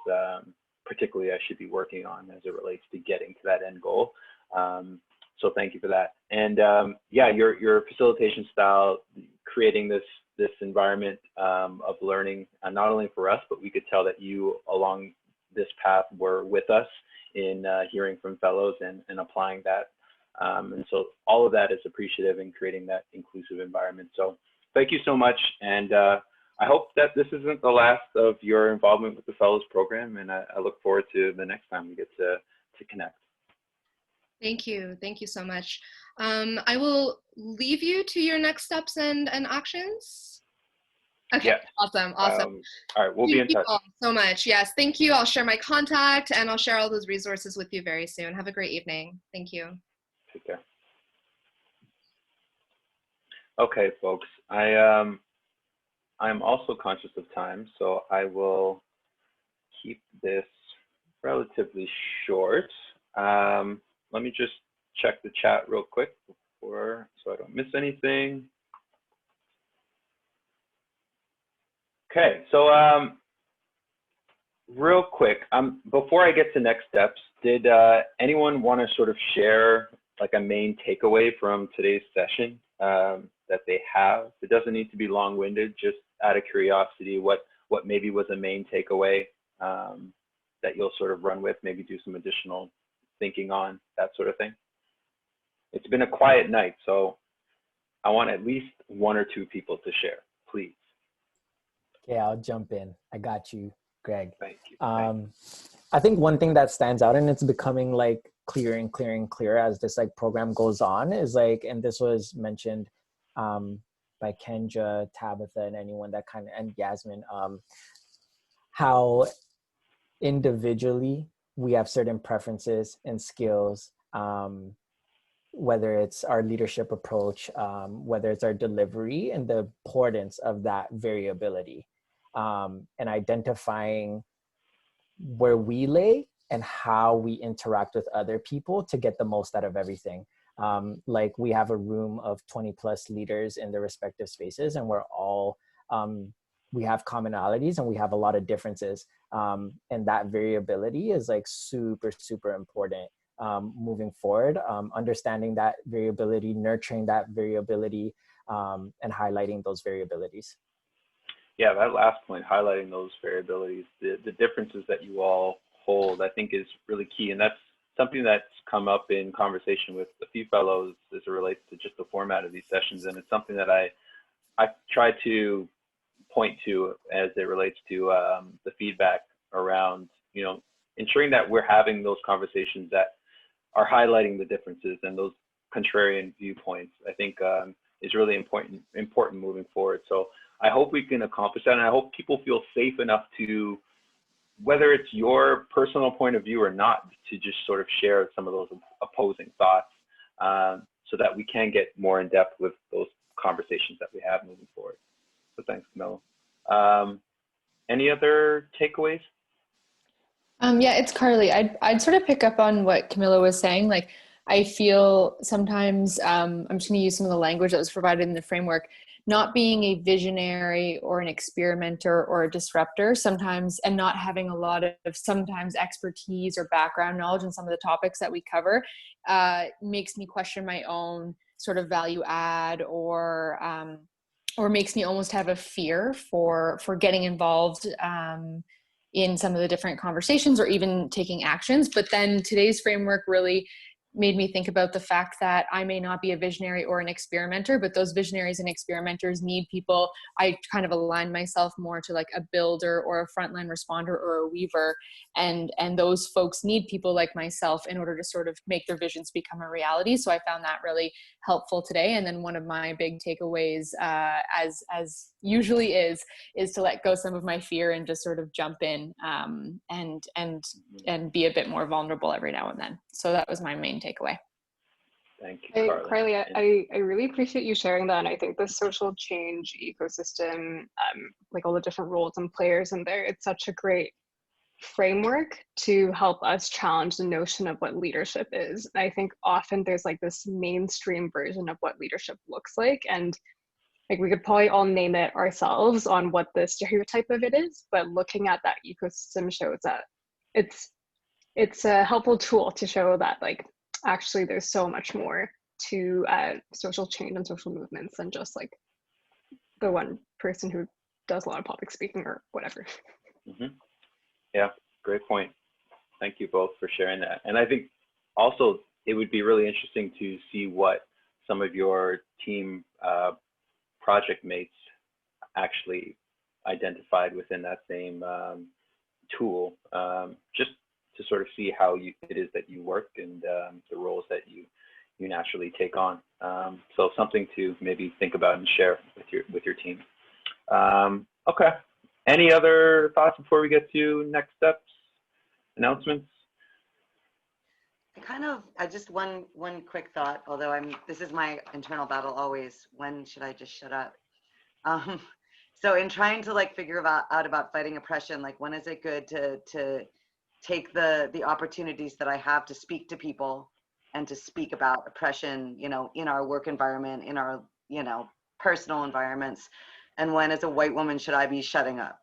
particularly I should be working on as it relates to getting to that end goal. So thank you for that. And yeah, your facilitation style, creating this environment of learning, not only for us, but we could tell that you along this path were with us in hearing from fellows and applying that. And so all of that is appreciative in creating that inclusive environment. So thank you so much. And I hope that this isn't the last of your involvement with the Fellows Program, and I look forward to the next time we get to connect. Thank you. Thank you so much. I will leave you to your next steps and actions. Okay, yeah. Awesome. All right, we'll be in touch. Thank you all so much. Yes, thank you. I'll share my contact and I'll share all those resources with you very soon. Have a great evening. Thank you. Take care. Okay, folks. I'm also conscious of time, so I will keep this relatively short. Let me just check the chat real quick so I don't miss anything. Okay, so real quick, before I get to next steps, did anyone want to sort of share like a main takeaway from today's session that they have? It doesn't need to be long-winded, just out of curiosity, what maybe was a main takeaway that you'll sort of run with, maybe do some additional thinking on, that sort of thing. It's been a quiet night, so I want at least one or two people to share, please. Okay, I'll jump in. I got you, Greg. Thank you. I think one thing that stands out, and it's becoming like clearer and clearer and clearer as this like program goes on, is like, and this was mentioned by Kendra, Tabitha, and anyone that kind of, and Yasmin, how individually we have certain preferences and skills, whether it's our leadership approach, whether it's our delivery, and the importance of that variability, and identifying where we lay and how we interact with other people to get the most out of everything. Like we have a room of 20 plus leaders in their respective spaces, and we're all, we have commonalities and we have a lot of differences. And that variability is like super, super important moving forward. Understanding that variability, nurturing that variability, and highlighting those variabilities. Yeah, that last point, highlighting those variabilities, the differences that you all hold, I think is really key. And that's something that's come up in conversation with a few fellows as it relates to just the format of these sessions. And it's something that I try to point to as it relates to the feedback around, you know, ensuring that we're having those conversations that are highlighting the differences and those contrarian viewpoints, I think is really important moving forward. So I hope we can accomplish that, and I hope people feel safe enough to, whether it's your personal point of view or not, to just sort of share some of those opposing thoughts so that we can get more in depth with those conversations that we have moving forward. So thanks, Camilla. Any other takeaways? Yeah, it's Carly. I'd sort of pick up on what Camilla was saying. Like, I feel sometimes, I'm just going to use some of the language that was provided in the framework, not being a visionary or an experimenter or a disruptor sometimes, and not having a lot of sometimes expertise or background knowledge in some of the topics that we cover, makes me question my own sort of value add, or makes me almost have a fear for getting involved in some of the different conversations or even taking actions. But then today's framework really made me think about the fact that I may not be a visionary or an experimenter, but those visionaries and experimenters need people. I kind of align myself more to like a builder or a frontline responder or a weaver. And those folks need people like myself in order to sort of make their visions become a reality. So I found that really helpful today. And then one of my big takeaways, as usually is to let go some of my fear and just sort of jump in and be a bit more vulnerable every now and then. So that was my main takeaway. Thank you, Carly. I really appreciate you sharing that. And I think the social change ecosystem, like all the different roles and players in there, it's such a great framework to help us challenge the notion of what leadership is. And I think often there's like this mainstream version of what leadership looks like. And like we could probably all name it ourselves on what the stereotype of it is, but looking at that ecosystem shows that it's a helpful tool to show that like actually there's so much more to social change and social movements than just like the one person who does a lot of public speaking or whatever. Mm-hmm. Yeah, great point. Thank you both for sharing that. And I think also it would be really interesting to see what some of your team project mates actually identified within that same tool, just to sort of see how it is that you work and the roles that you naturally take on. So something to maybe think about and share with your team. Okay. Any other thoughts before we get to next steps, announcements? I just one quick thought, although this is my internal battle always, when should I just shut up? So in trying to like figure out about fighting oppression, like when is it good to take the opportunities that I have to speak to people and to speak about oppression, you know, in our work environment, in our, you know, personal environments, and when as a white woman should I be shutting up?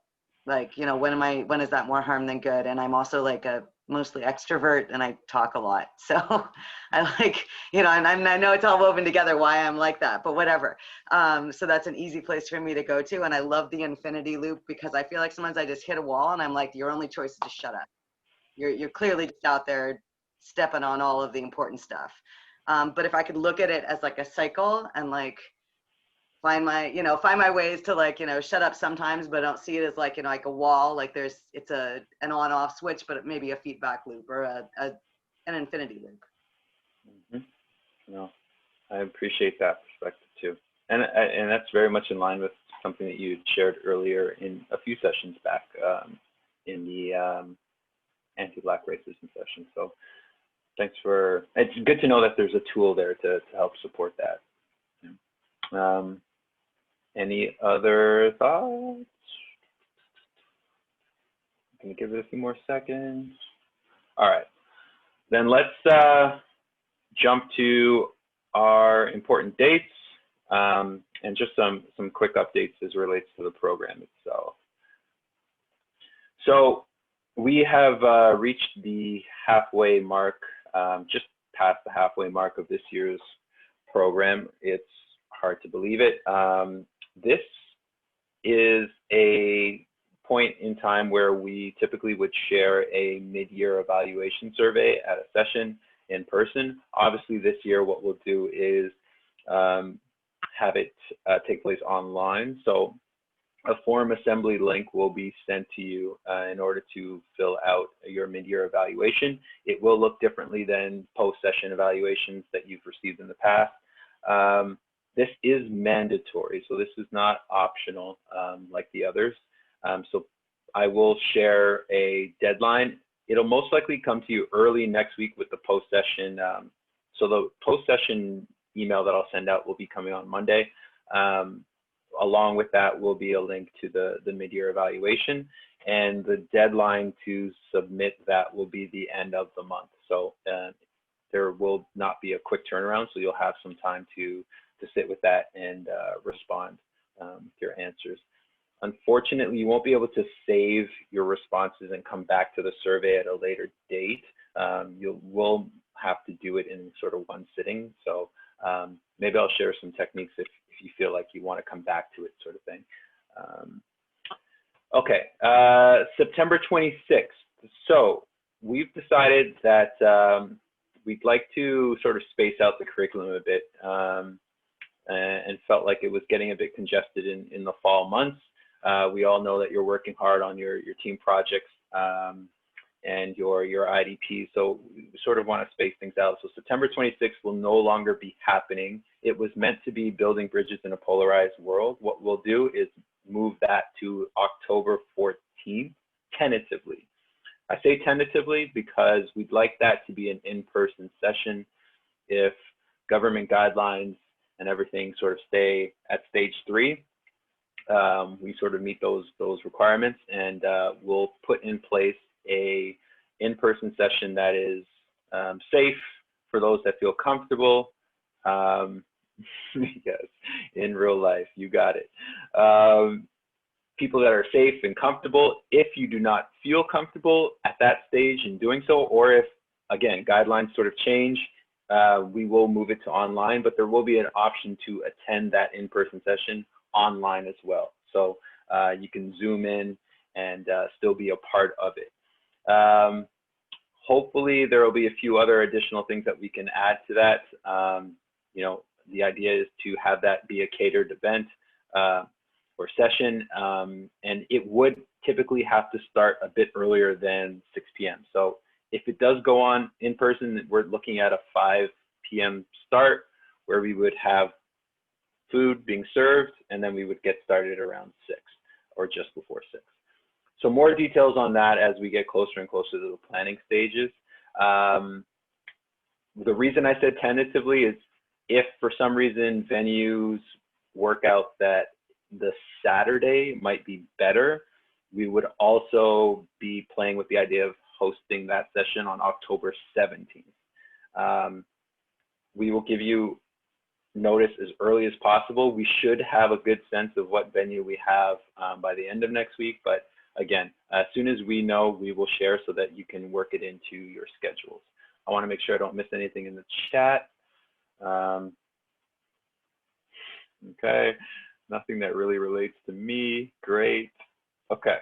Like, you know, when is that more harm than good? And I'm also like a mostly extrovert and I talk a lot. So I like, you know, and I know it's all woven together why I'm like that, but whatever. So that's an easy place for me to go to. And I love the infinity loop because I feel like sometimes I just hit a wall and I'm like, your only choice is to shut up. You're clearly just out there stepping on all of the important stuff. But if I could look at it as like a cycle and like, find my ways to like, you know, shut up sometimes, but don't see it as like, you know, like a wall, like it's an on-off switch, but maybe a feedback loop or an infinity loop. Mm-hmm. No, I appreciate that perspective too. And that's very much in line with something that you shared earlier in a few sessions back in the anti-Black racism session. So thanks it's good to know that there's a tool there to help support that. Any other thoughts? Can you give it a few more seconds? All right. Then let's jump to our important dates and just some quick updates as relates to the program itself. So we have reached the halfway mark, just past the halfway mark of this year's program. It's hard to believe it. This is a point in time where we typically would share a mid-year evaluation survey at a session in person. Obviously this year what we'll do is have it take place online. So a form assembly link will be sent to you in order to fill out your mid-year evaluation. It will look differently than post-session evaluations that you've received in the past. This is mandatory, so this is not optional like the others. So I will share a deadline. It'll most likely come to you early next week with the post-session. So the post-session email that I'll send out will be coming on Monday. Along with that will be a link to the mid-year evaluation, and the deadline to submit that will be the end of the month. So there will not be a quick turnaround, so you'll have some time to sit with that and respond with your answers. Unfortunately, you won't be able to save your responses and come back to the survey at a later date. You will have to do it in sort of one sitting. So maybe I'll share some techniques if you feel like you want to come back to it, sort of thing. Okay, September 26th. So we've decided that we'd like to sort of space out the curriculum a bit and felt like it was getting a bit congested in the fall months. We all know that you're working hard on your team projects and your IDP, so we sort of want to space things out. So September 26th will no longer be happening. It was meant to be Building Bridges in a Polarized World. What we'll do is move that to October 14th, tentatively. I say tentatively because we'd like that to be an in-person session. If government guidelines and everything sort of stay at stage 3, we sort of meet those requirements, and we'll put in place a in-person session that is safe for those that feel comfortable. Yes, in real life, you got it. People that are safe and comfortable. If you do not feel comfortable at that stage in doing so, or if, again, guidelines sort of change, we will move it to online, but there will be an option to attend that in-person session online as well. So you can zoom in and still be a part of it. Hopefully there will be a few other additional things that we can add to that. You know, the idea is to have that be a catered event or session, and it would typically have to start a bit earlier than 6 p.m. So if it does go on in person, we're looking at a 5 p.m. start where we would have food being served, and then we would get started around 6 or just before 6. So more details on that as we get closer and closer to the planning stages. The reason I said tentatively is if for some reason venues work out that the Saturday might be better, we would also be playing with the idea of hosting that session on October 17th. We will give you notice as early as possible. We should have a good sense of what venue we have by the end of next week, but again, as soon as we know, we will share so that you can work it into your schedules. I want to make sure I don't miss anything in the chat. Okay, nothing that really relates to me. Great. Okay.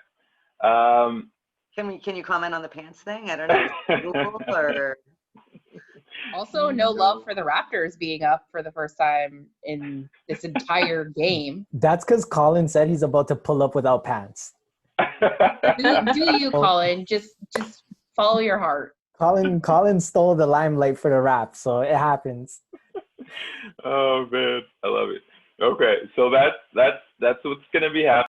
Can you comment on the pants thing? I don't know. Google or... Also, no love for the Raptors being up for the first time in this entire game. That's because Colin said he's about to pull up without pants. Do you, Colin? Just follow your heart. Colin stole the limelight for the rap, so it happens. Oh man, I love it. Okay, so that's what's gonna be happening.